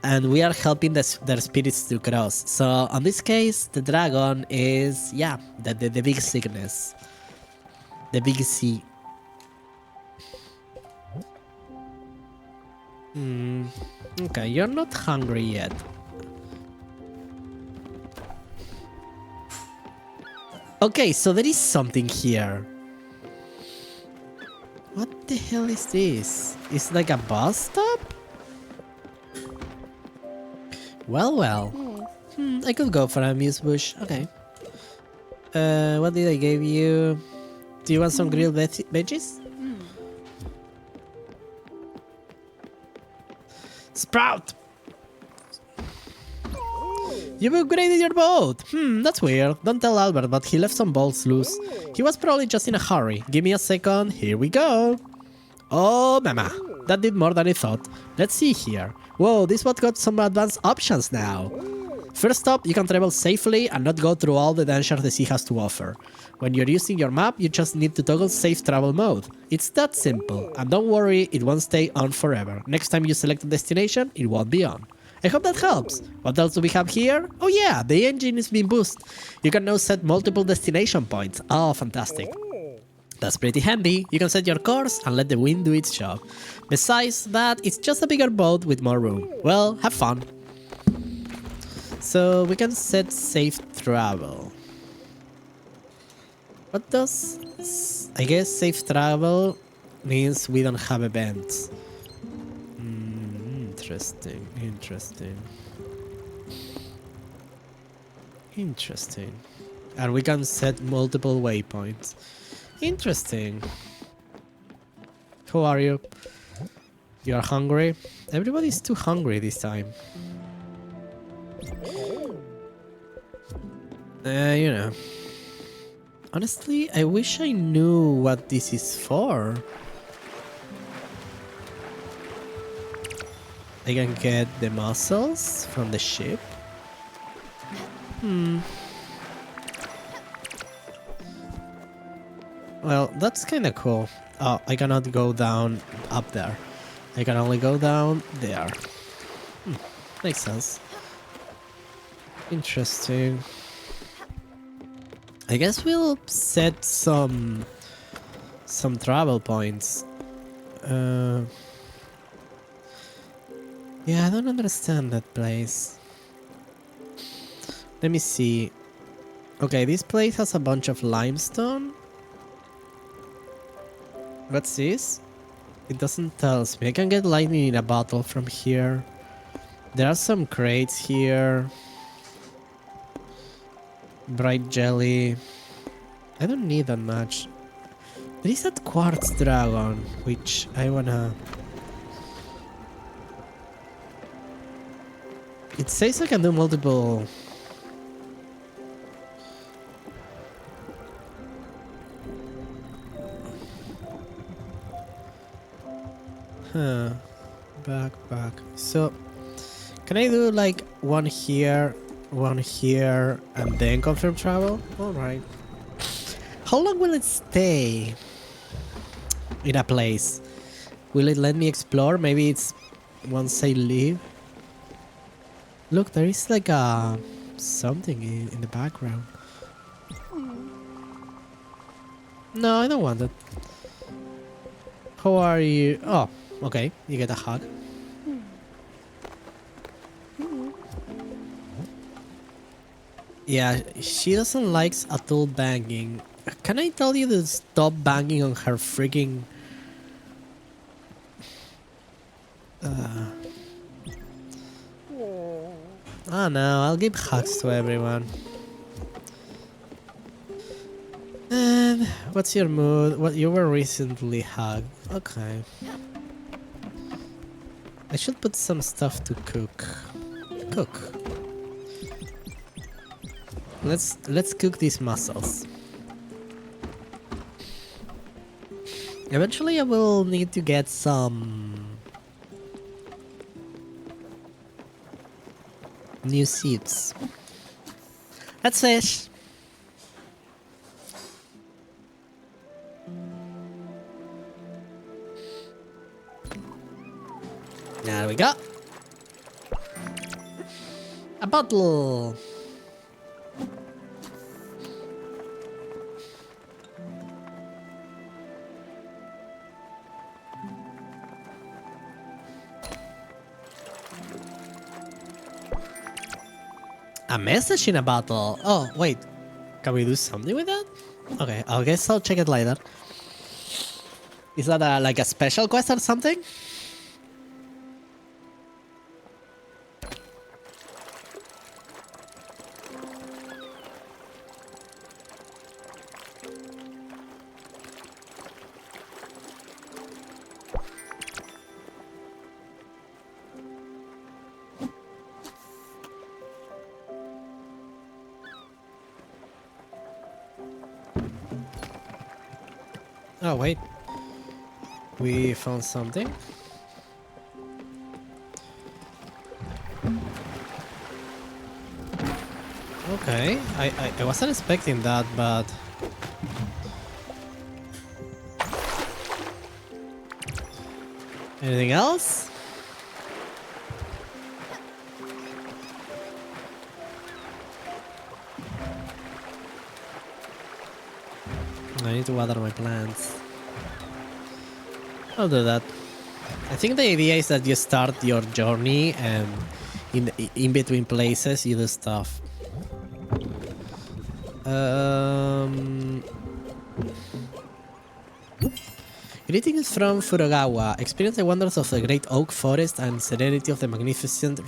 And we are helping their spirits to cross. So, on this case, the dragon is, yeah, the big sickness. The big C. Okay, you're not hungry yet. Okay, so there is something here. What the hell is this? It's like a bus stop? Well. I could go for a amuse bush. Okay. What did I give you? Do you want some grilled veggies? Sprout! You've upgraded your boat! That's weird. Don't tell Albert, but he left some bolts loose. He was probably just in a hurry. Give me a second. Here we go. Oh, mama. That did more than I thought. Let's see here. Whoa, this boat got some advanced options now. First up, you can travel safely and not go through all the dangers the sea has to offer. When you're using your map, you just need to toggle safe travel mode. It's that simple, and don't worry, it won't stay on forever. Next time you select a destination, it won't be on. I hope that helps. What else do we have here? Oh yeah, the engine is being boosted. You can now set multiple destination points. Oh, fantastic. That's pretty handy. You can set your course and let the wind do its job. Besides that, it's just a bigger boat with more room. Well, have fun. So we can set safe travel. What does... I guess safe travel means we don't have events. Interesting. And we can set multiple waypoints. Interesting. Who are you? You are hungry? Everybody's too hungry this time. You know. Honestly, I wish I knew what this is for. I can get the mussels from the ship. Well, that's kinda cool. Oh, I cannot go down up there. I can only go down there. Makes sense. Interesting. I guess we'll set some travel points. Yeah, I don't understand that place. Let me see. Okay, this place has a bunch of limestone. What's this? It doesn't tell me. I can get lightning in a bottle from here. There are some crates here. Bright jelly. I don't need that much. There is that quartz dragon, which I wanna... It says I can do multiple... Huh. Back. So, can I do like one here, and then confirm travel? Alright. How long will it stay in a place? Will it let me explore? Maybe it's once I leave? Look, there is like a... something in the background. No, I don't want it. How are you? Oh, okay. You get a hug. Yeah, she doesn't like at all banging. Can I tell you to stop banging on her freaking... Oh no, I'll give hugs to everyone. And what's your mood? What, you were recently hugged. Okay. I should put some stuff to cook. Let's cook these mussels. Eventually I will need to get some new seeds. Let's fish. There we go. A bottle. A message in a bottle. Oh, wait. Can we do something with that? Okay, I guess I'll check it later. Is that like a special quest or something? Oh, wait. We found something. Okay, I wasn't expecting that, but... Anything else? I need to water my plants. I'll do that. I think the idea is that you start your journey and in between places you do stuff. Greetings from Furugawa. Experience the wonders of the great oak forest and serenity of the magnificent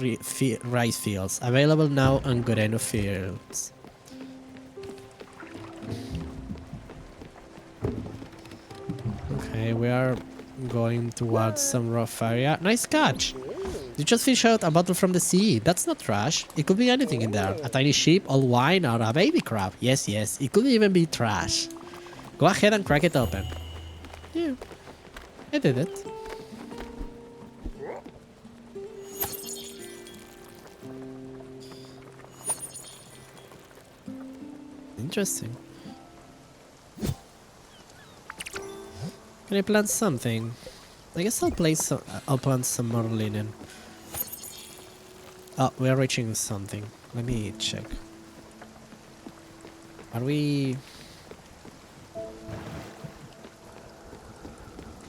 rice fields. Available now on Goreno Fields. Okay, we are going towards some rough area. Nice catch! You just fish out a bottle from the sea. That's not trash. It could be anything in there. A tiny sheep, old wine, or a baby crab. Yes, yes, it could even be trash. Go ahead and crack it open. Yeah, I did it. Interesting. Can I plant something? I guess I'll plant some more linen. Oh, we are reaching something. Let me check. Are we...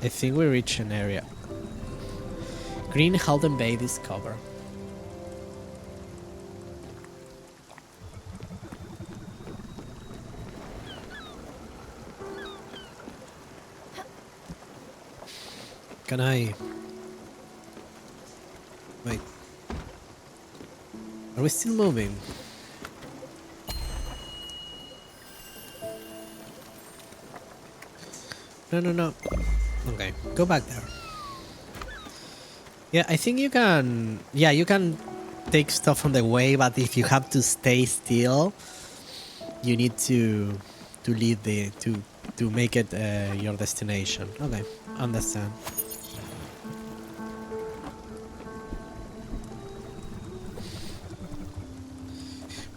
I think we reach an area. Green Halden Bay discover. Can I... Wait. Are we still moving? No. Okay, go back there. Yeah, I think you can... Yeah, you can take stuff on the way, but if you have to stay still, you need to lead the... to make it your destination. Okay, understand.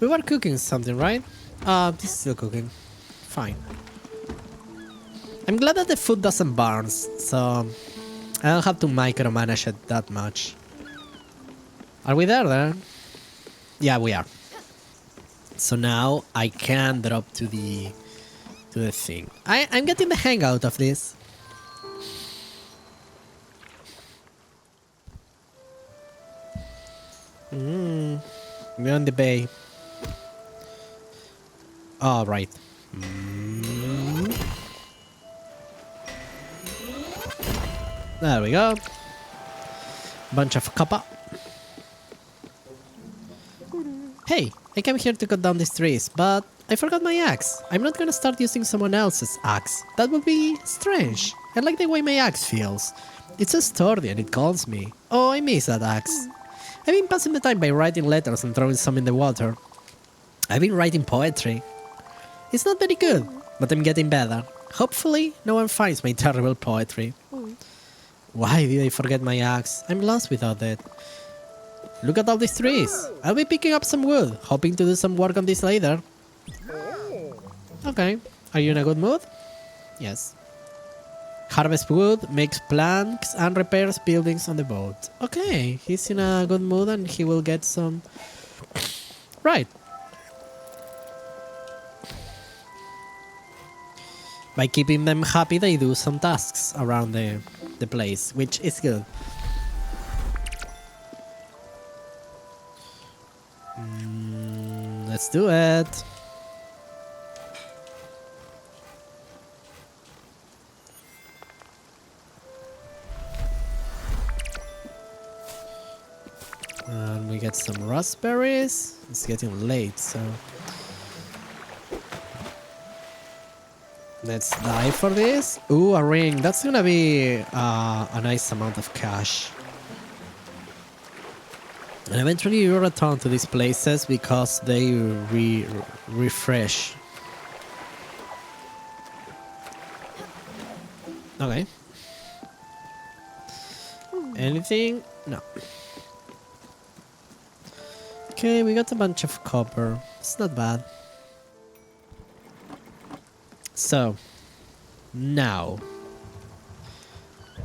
We were cooking something, right? This is still cooking. Fine. I'm glad that the food doesn't burn, so I don't have to micromanage it that much. Are we there then? Yeah, we are. So now I can drop to the thing. I'm getting the hang out of this. We're on the bay. Oh, right. There we go. Bunch of copper. Hey, I came here to cut down these trees, but I forgot my axe. I'm not gonna start using someone else's axe. That would be strange. I like the way my axe feels. It's so sturdy and it calms me. Oh, I miss that axe. I've been passing the time by writing letters and throwing some in the water. I've been writing poetry. It's not very good, but I'm getting better. Hopefully, no one finds my terrible poetry. Why did I forget my axe? I'm lost without it. Look at all these trees. I'll be picking up some wood, hoping to do some work on this later. Okay. Are you in a good mood? Yes. Harvest wood, makes planks, and repairs buildings on the boat. Okay, he's in a good mood and he will get some... Right. By keeping them happy, they do some tasks around the place, which is good. Let's do it. And we get some raspberries. It's getting late, so... Let's die for this. Ooh, a ring. That's gonna be a nice amount of cash. And eventually you return to these places because they refresh. Okay. Anything? No. Okay, we got a bunch of copper. It's not bad. So, now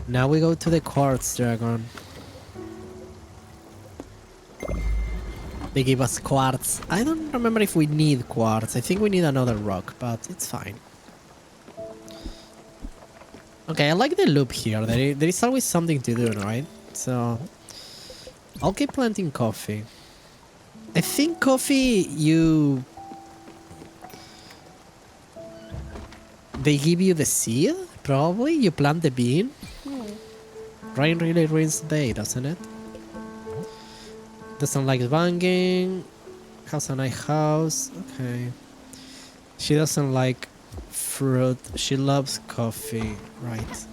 we go to the quartz dragon. They give us quartz. I don't remember if we need quartz. I think we need another rock, but it's fine. Okay, I like the loop here. There is always something to do, right? So, I'll keep planting coffee. I think coffee, they give you the seed, probably. You plant the bean. Rain really ruins the day, doesn't it? Doesn't like banging. Has a nice house. Okay. She doesn't like fruit. She loves coffee. Right.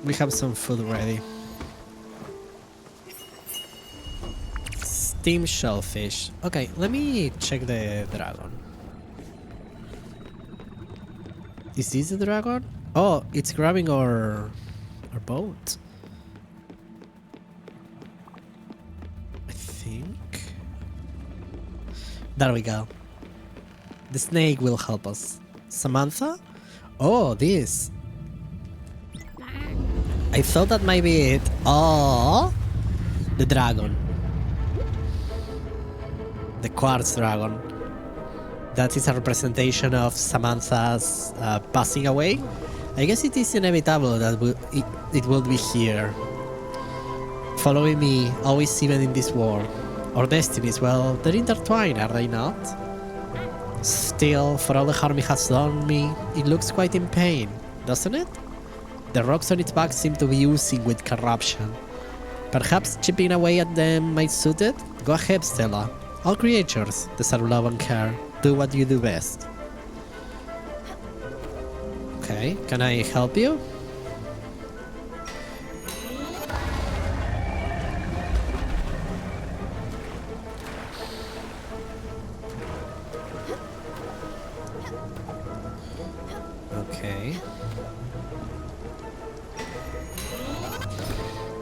We have some food ready. Steamed shellfish. Okay, let me check the dragon. Is this the dragon? Oh, it's grabbing our boat. I think. There we go. The snake will help us. Samantha? Oh, this. I thought that might be it. Oh, the dragon. The quartz dragon. That is a representation of Samantha's passing away. I guess it is inevitable that it will be here. Following me, always even in this war. Our destinies, well, they're intertwined, are they not? Still, for all the harm it has done me, it looks quite in pain, doesn't it? The rocks on its back seem to be oozing with corruption. Perhaps chipping away at them might suit it? Go ahead, Stella. All creatures deserve love and care. Do what you do best. Okay, can I help you? Okay.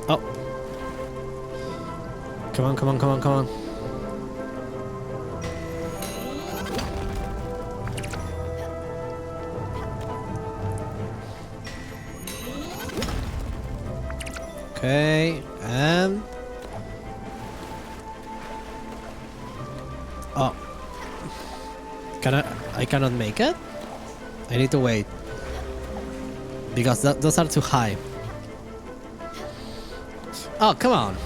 Oh. Come on, come on, come on, come on. Okay, and... Oh. I cannot make it? I need to wait. Because those are too high. Oh, come on.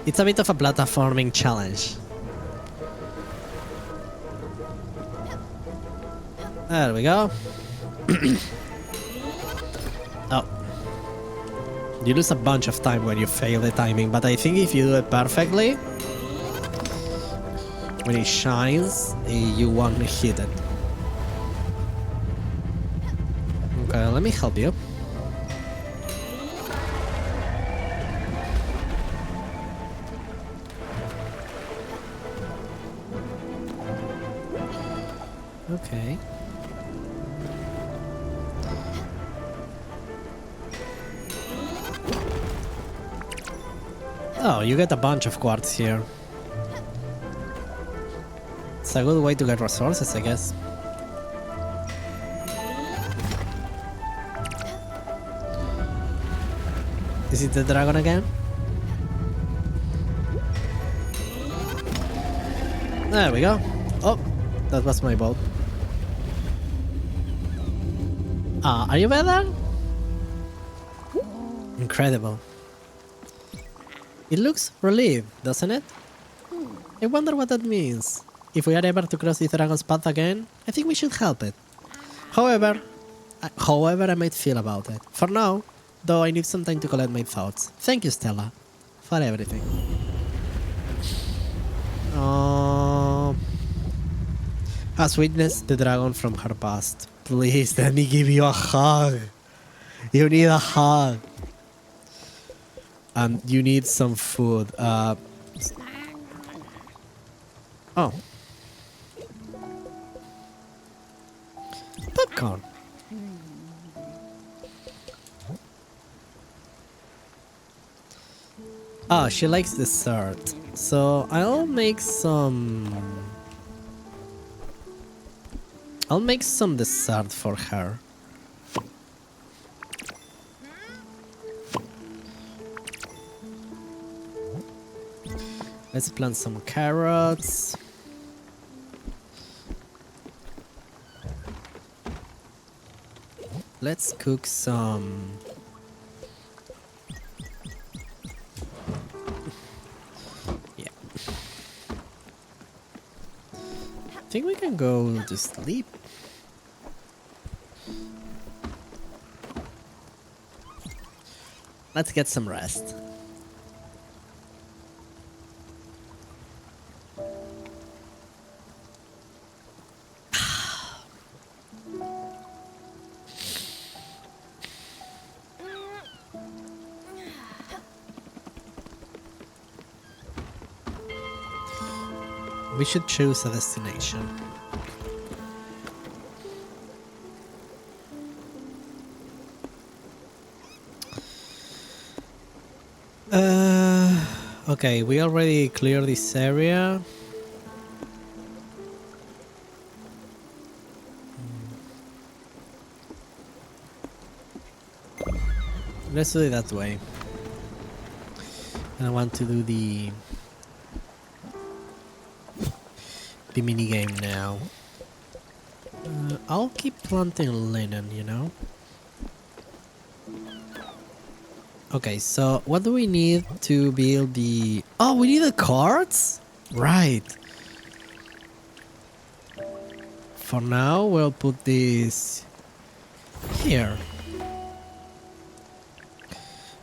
It's a bit of a platforming challenge. There we go. Oh. You lose a bunch of time when you fail the timing, but I think if you do it perfectly, when it shines, you won't hit it. Okay, let me help you. Okay. Oh, you get a bunch of quartz here. It's a good way to get resources, I guess. Is it the dragon again? There we go. Oh, that was my boat. Are you better? Incredible. It looks relieved, doesn't it? I wonder what that means. If we are ever to cross the dragon's path again, I think we should help it. However I might feel about it. For now, though, I need some time to collect my thoughts. Thank you, Stella, for everything. Has witnessed the dragon from her past. Please, let me give you a hug. You need a hug. And you need some food. Oh. Popcorn. Oh, she likes dessert. So I'll make some dessert for her. Let's plant some carrots. Let's cook some. Yeah. I think we can go to sleep. Let's get some rest. We should choose a destination. Okay, we already cleared this area. Let's do it that way. And I want to do the mini game now. I'll keep planting linen, you know. Okay, so what do we need to build the... Oh, we need the cards? Right. For now, we'll put this here.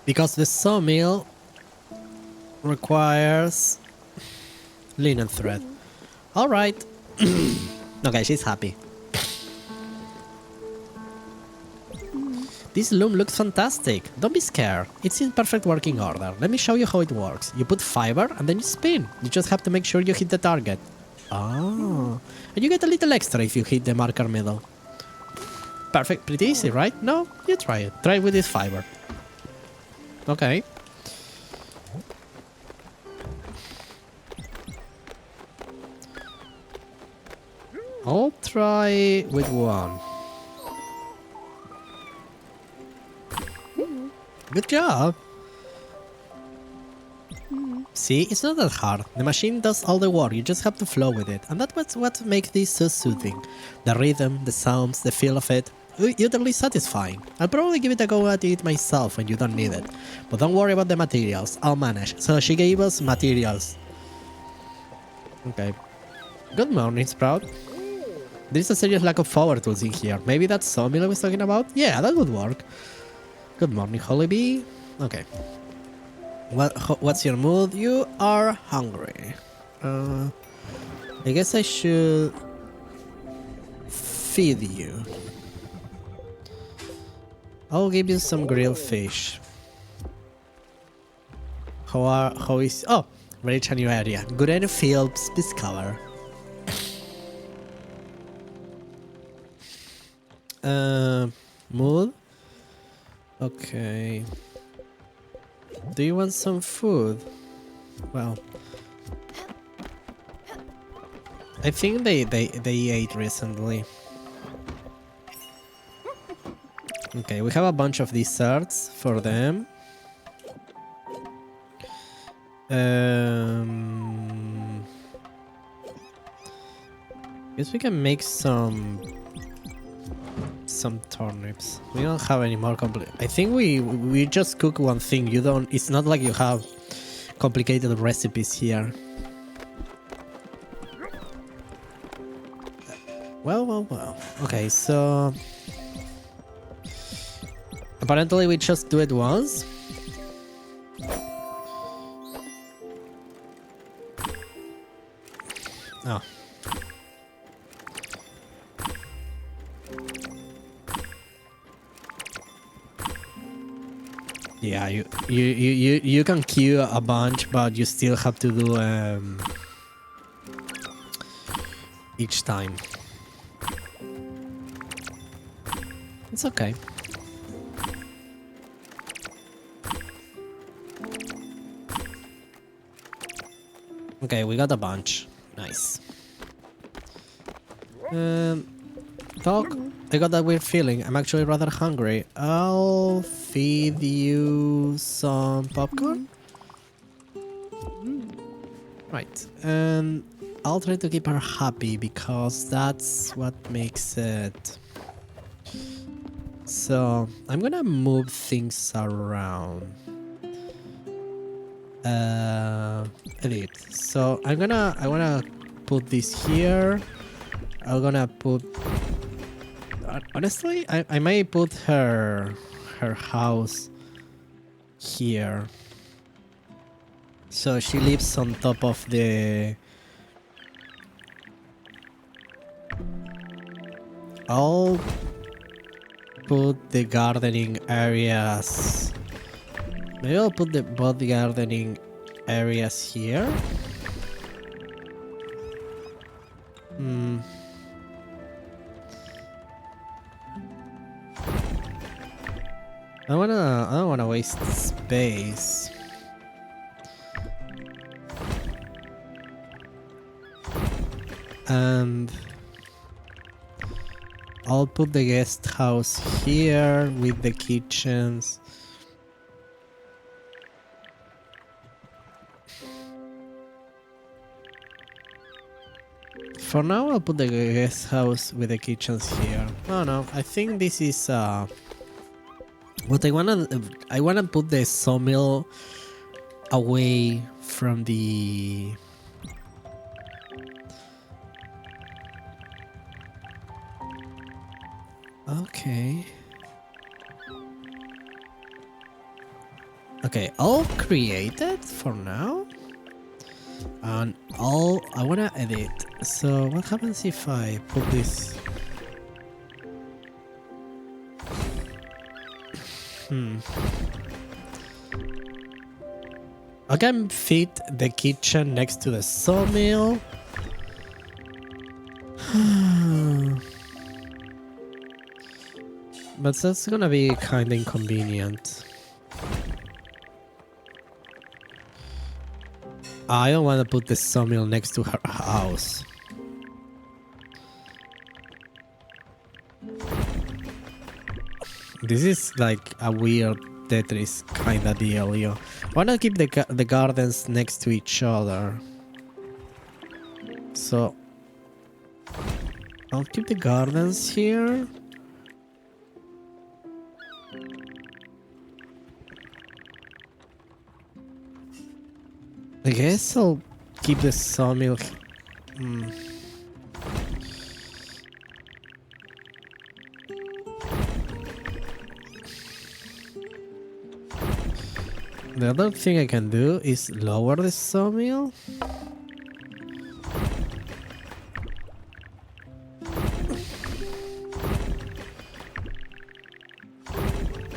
Because the sawmill requires linen thread. Alright. Okay, she's happy. This loom looks fantastic. Don't be scared. It's in perfect working order. Let me show you how it works. You put fiber and then you spin. You just have to make sure you hit the target. Oh. And you get a little extra if you hit the marker middle. Perfect. Pretty easy, right? No? You try it. Try it with this fiber. Okay. I'll try with one. Good job! See, it's not that hard. The machine does all the work, you just have to flow with it. And that's what makes this so soothing. The rhythm, the sounds, the feel of it. Utterly satisfying. I'll probably give it a go at it myself when you don't need it. But don't worry about the materials, I'll manage. So she gave us materials. Okay. Good morning, Sprout. There's a serious lack of power tools in here. Maybe that's sawmill I was talking about? Yeah, that would work. Good morning, Hollybee. Okay. What's your mood? You are hungry. I guess I should feed you. I'll give you some grilled fish. How is... Oh! Reach a new area. Good fields discover. Mood. Okay. Do you want some food? Well, I think they ate recently. Okay, we have a bunch of desserts for them. Guess we can make some turnips. We don't have any more I think we just cook one thing. You don't. It's not like you have complicated recipes here. Well. Okay, so apparently we just do it once. Oh. Yeah, you can queue a bunch, but you still have to do each time. It's okay. Okay, we got a bunch. Nice. Dog, I got that weird feeling. I'm actually rather hungry. I'll feed you some popcorn. Right, and I'll try to keep her happy because that's what makes it. So I'm gonna move things around. Edit. So I wanna put this here. I'm gonna put. Honestly, I might put her house here. So she lives on top of the. I'll put the gardening areas. Maybe I'll put both the gardening areas here. I don't wanna waste space. And I'll put the guest house here with the kitchens. For now, I'll put the guest house with the kitchens here. No, I think this is what I wanna put the sawmill away from the. Okay. Okay, I'll create it for now. And I wanna edit. So what happens if I put this? I can fit the kitchen next to the sawmill. But that's gonna be kinda inconvenient. I don't want to put the sawmill next to her house. This is like a weird Tetris kind of deal, yo. Why not keep the gardens next to each other? So I'll keep the gardens here. I guess I'll keep the sawmill. The other thing I can do is lower the sawmill.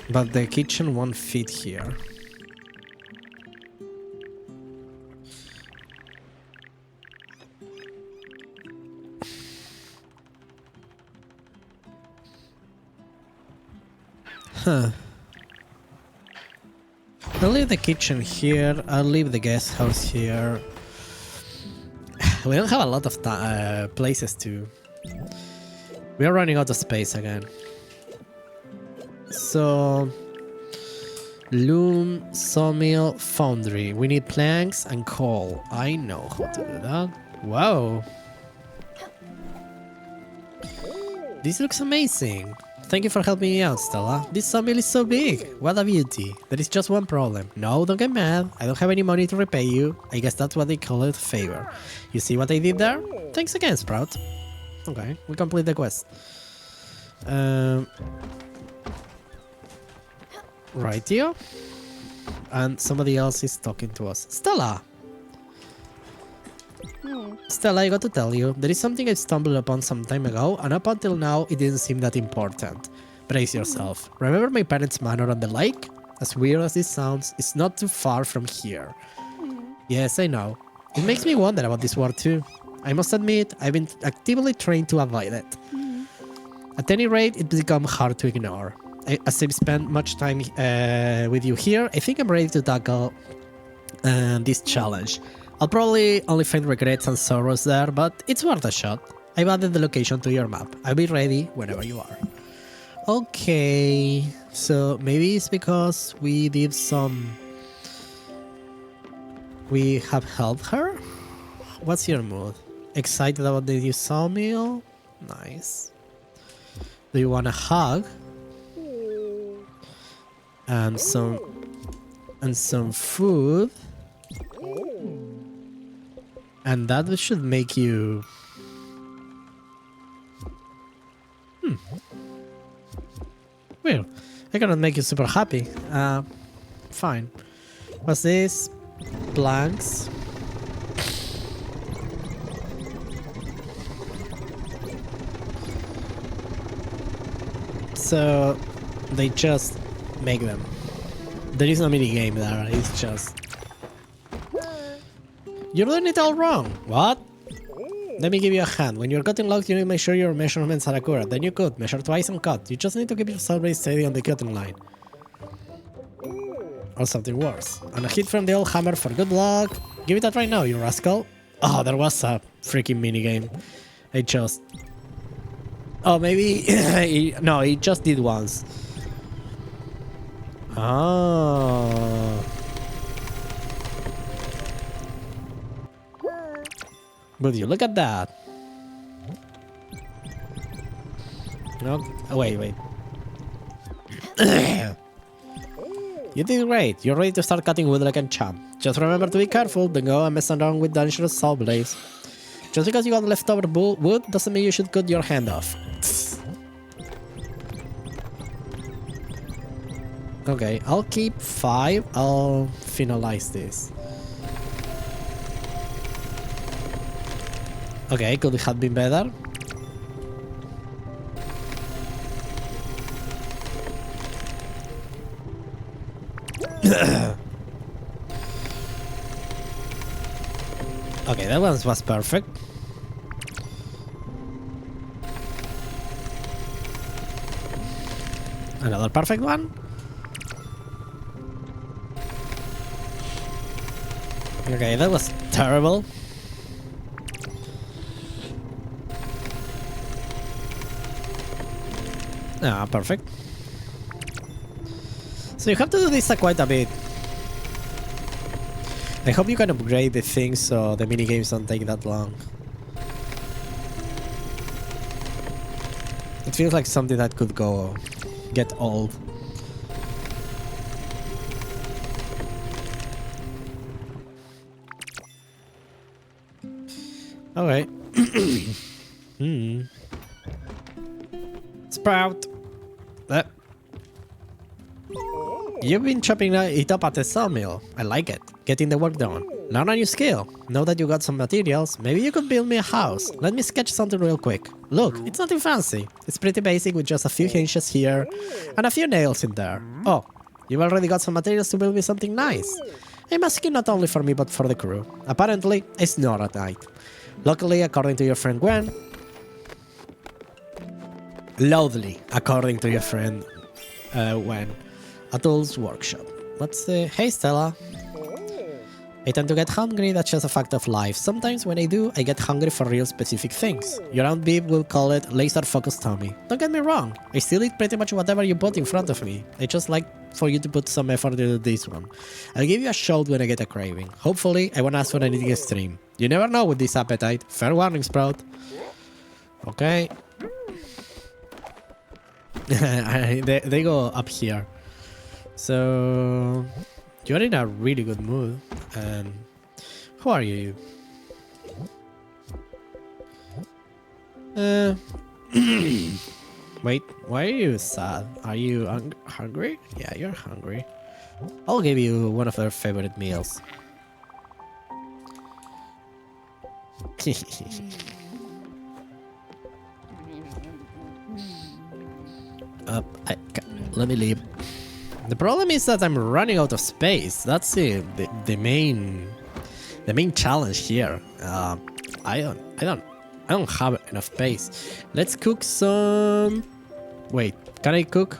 But the kitchen won't fit here. Huh. I'll leave the kitchen here. I'll leave the guest house here. We don't have a lot of places to... We are running out of space again. So... Loom, sawmill, foundry. We need planks and coal. I know how to do that. Wow. This looks amazing. Thank you for helping me out, Stella. This sawmill is so big. What a beauty. There is just one problem. No, don't get mad. I don't have any money to repay you. I guess that's what they call it, favor. You see what I did there? Thanks again, Sprout. Okay, we complete the quest. Rightio. And somebody else is talking to us. Stella! Stella, I got to tell you, there is something I stumbled upon some time ago, and up until now, it didn't seem that important. Brace yourself. Remember my parents' manor on the lake? As weird as this sounds, it's not too far from here. Yes, I know. It makes me wonder about this war too. I must admit, I've been actively trying to avoid it. At any rate, it's become hard to ignore. As I've spent much time with you here, I think I'm ready to tackle this challenge. I'll probably only find regrets and sorrows there, but it's worth a shot. I've added the location to your map. I'll be ready whenever you are. Okay, so maybe it's because we did some... We have helped her? What's your mood? Excited about the new sawmill? Nice. Do you want a hug? And some food? And that should make you... Well, I cannot make you super happy. Fine. What's this? Planks. So they just make them. There is no mini game there, it's just... You're doing it all wrong. What? Let me give you a hand. When you're cutting logs, you need to make sure your measurements are accurate. Then you cut, measure twice and cut. You just need to keep yourself very steady on the cutting line. Or something worse. And a hit from the old hammer for good luck. Give it that right now, you rascal. Oh, there was a freaking minigame. I just... Oh, maybe... No, he just did once. Oh. Would you look at that? No, oh, wait. You did great. You're ready to start cutting wood like a champ. Just remember to be careful. Don't go and mess around with dangerous saw blades. Just because you got leftover wood doesn't mean you should cut your hand off. Okay, I'll keep 5. I'll finalize this. Okay, could it have been better? Okay, that one was perfect. Another perfect one. Okay, that was terrible. Ah, perfect. So you have to do this quite a bit. I hope you can upgrade the things so the minigames don't take that long. It feels like something that could get old. Okay. Sprout. You've been chopping it up at the sawmill. I like it. Getting the work done. Learn a new skill. Now that you got some materials, maybe you could build me a house. Let me sketch something real quick. Look, it's nothing fancy. It's pretty basic with just a few hinges here and a few nails in there. Oh, you've already got some materials to build me something nice. I'm asking not only for me but for the crew. Apparently, it's not at night. Luckily, according to your friend Gwen... Loudly, according to your friend when adults workshop. What's the... Hey Stella. I tend to get hungry, that's just a fact of life. Sometimes when I do, I get hungry for real specific things. Your Aunt Beep will call it laser-focused tummy. Don't get me wrong, I still eat pretty much whatever you put in front of me. I just like for you to put some effort into this one. I'll give you a shout when I get a craving. Hopefully, I won't ask for anything extreme. You never know with this appetite. Fair warning, Sprout. Okay. they go up here. So... You're in a really good mood. Who are you? Wait, why are you sad? Are you hungry? Yeah, you're hungry. I'll give you one of their favorite meals. Let me leave. The problem is that I'm running out of space. That's the main challenge here. I don't have enough space. Let's cook some. Wait, can I cook?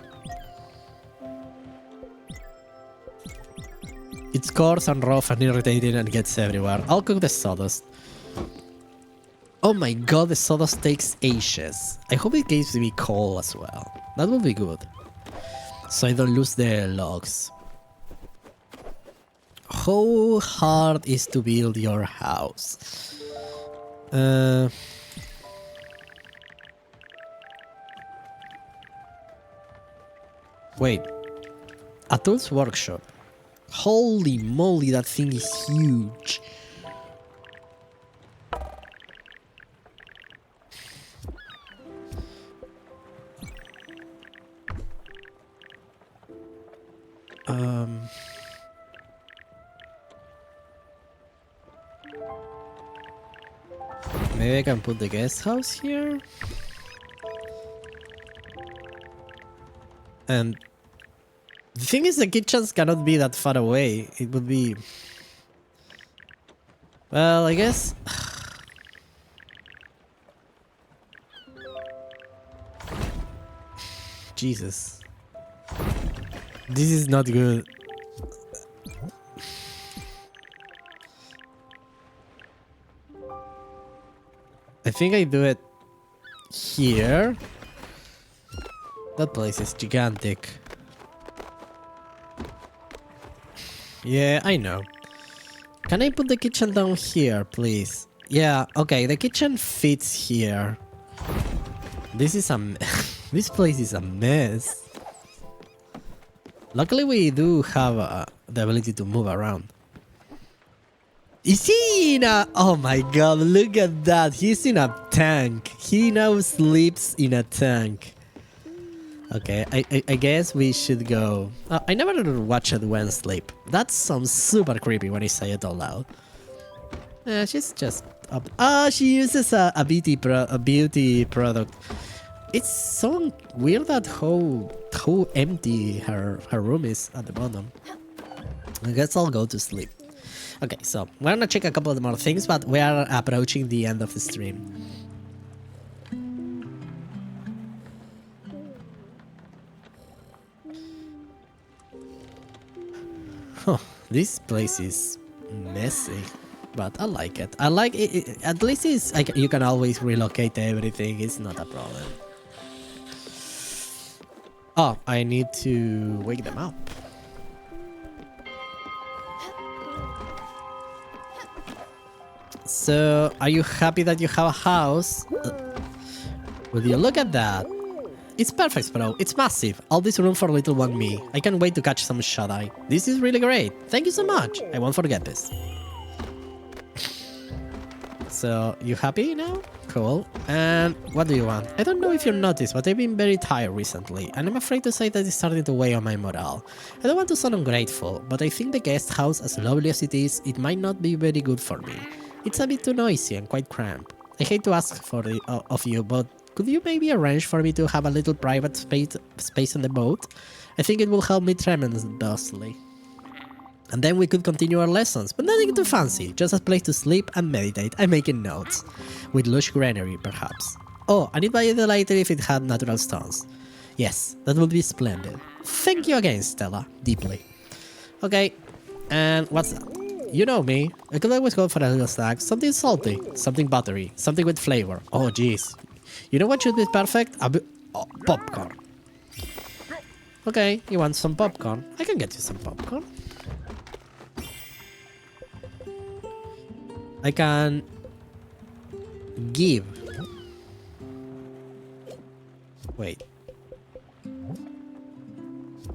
It's coarse and rough and irritating and gets everywhere. I'll cook the sawdust. Oh my god, the sawdust takes ages. I hope it gives me coal as well. That would be good. So I don't lose the logs. How hard is to build your house? Wait. Atul's workshop. Holy moly, that thing is huge. Maybe I can put the guest house here. And the thing is, the kitchens cannot be that far away. It would be... Well, I guess... Jesus. This is not good. I think I do it here. That place is gigantic. Yeah, I know. Can I put the kitchen down here, please? Yeah, okay, the kitchen fits here. This is a... This place is a mess. Luckily we do have the ability to move around. Is he in a... Oh my god, look at that. He's in a tank. He now sleeps in a tank. Okay, I guess we should go... I never watched Gwen sleep. That sounds super creepy when I say it out loud. She's just... up. She uses a beauty product. It's so weird that how empty her room is at the bottom. I guess I'll go to sleep. Okay, so we're gonna check a couple of more things, but we are approaching the end of the stream. Huh, this place is messy, but I like it. I like it. At least it's like you can always relocate everything. It's not a problem. Oh, I need to wake them up. So, are you happy that you have a house? Will you look at that? It's perfect, bro. It's massive. All this room for little one me. I can't wait to catch some shut-eye. This is really great. Thank you so much. I won't forget this. So, you happy now? Cool. And what do you want? I don't know if you noticed, but I've been very tired recently, and I'm afraid to say that it's starting to weigh on my morale. I don't want to sound ungrateful, but I think the guest house, as lovely as it is, it might not be very good for me. It's a bit too noisy and quite cramped. I hate to ask for it of you, but could you maybe arrange for me to have a little private space on the boat? I think it will help me tremendously. And then we could continue our lessons, but nothing too fancy, just a place to sleep and meditate. I'm making notes. With lush greenery, perhaps. Oh, and it might be lighter if it had natural stones. Yes, that would be splendid. Thank you again, Stella. Deeply. Okay, and what's that? You know me. I could always go for a little snack. Something salty, something buttery, something with flavor. Oh, jeez. You know what should be perfect? Oh, popcorn. Okay, you want some popcorn? I can get you some popcorn. I can give. Wait.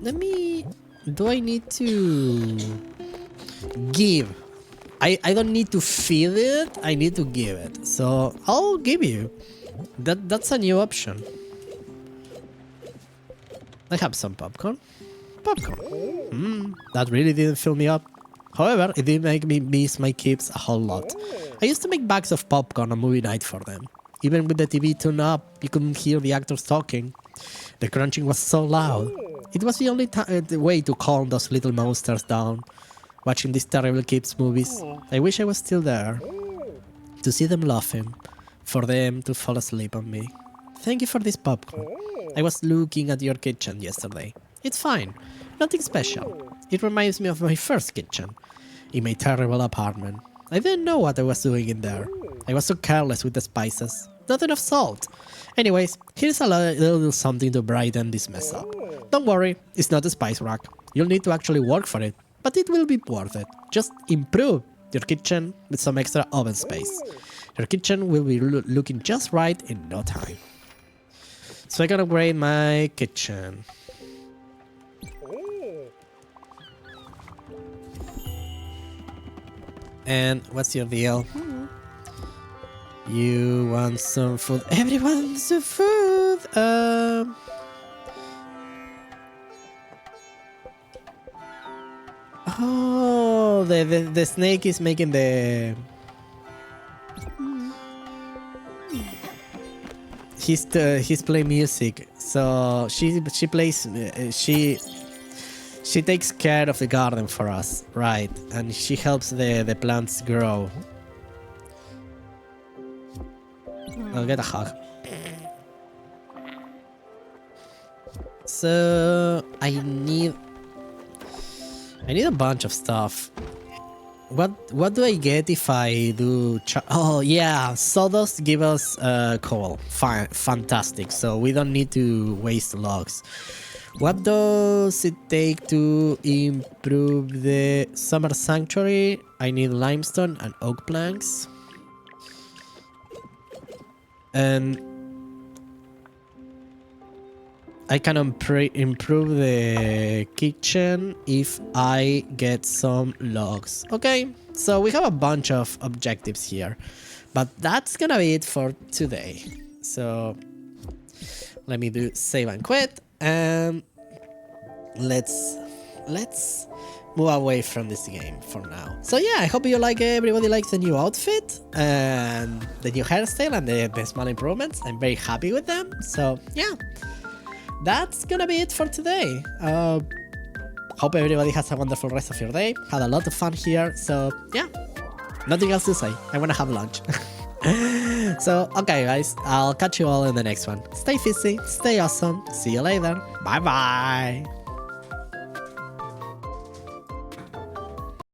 Let me... Do I need to give? I don't need to feed it. I need to give it. So I'll give you. That's a new option. I have some popcorn. Popcorn. That really didn't fill me up. However, it did make me miss my kids a whole lot. I used to make bags of popcorn on movie night for them. Even with the TV tuned up, you couldn't hear the actors talking. The crunching was so loud. It was the only way to calm those little monsters down. Watching these terrible kids' movies, I wish I was still there. To see them laughing, for them to fall asleep on me. Thank you for this popcorn. I was looking at your kitchen yesterday. It's fine, nothing special. It reminds me of my first kitchen, in my terrible apartment. I didn't know what I was doing in there. I was so careless with the spices. Not enough salt. Anyways, here's a little something to brighten this mess up. Don't worry, it's not a spice rack. You'll need to actually work for it, but it will be worth it. Just improve your kitchen with some extra oven space. Your kitchen will be looking just right in no time. So I can upgrade my kitchen. And what's your deal? You want some food? Everyone wants some food! Oh, the snake is making the... He's playing music, so she plays she takes care of the garden for us, right? And she helps the plants grow. I'll get a hug. So I need a bunch of stuff. What do I get if I do? Oh yeah, sawdust give us coal. Fine, fantastic. So we don't need to waste logs. What does it take to improve the summer sanctuary? I need limestone and oak planks. And I can improve the kitchen if I get some logs. Okay, so we have a bunch of objectives here, but that's gonna be it for today. So let me do save and quit, and let's move away from this game for now. So yeah, I hope everybody likes the new outfit and the new hairstyle and the small improvements. I'm very happy with them. So yeah. That's gonna be it for today. Hope everybody has a wonderful rest of your day. Had a lot of fun here, so yeah, nothing else to say. I wanna have lunch. So okay guys, I'll catch you all in the next one. Stay fizzy, stay awesome, see you later, bye bye.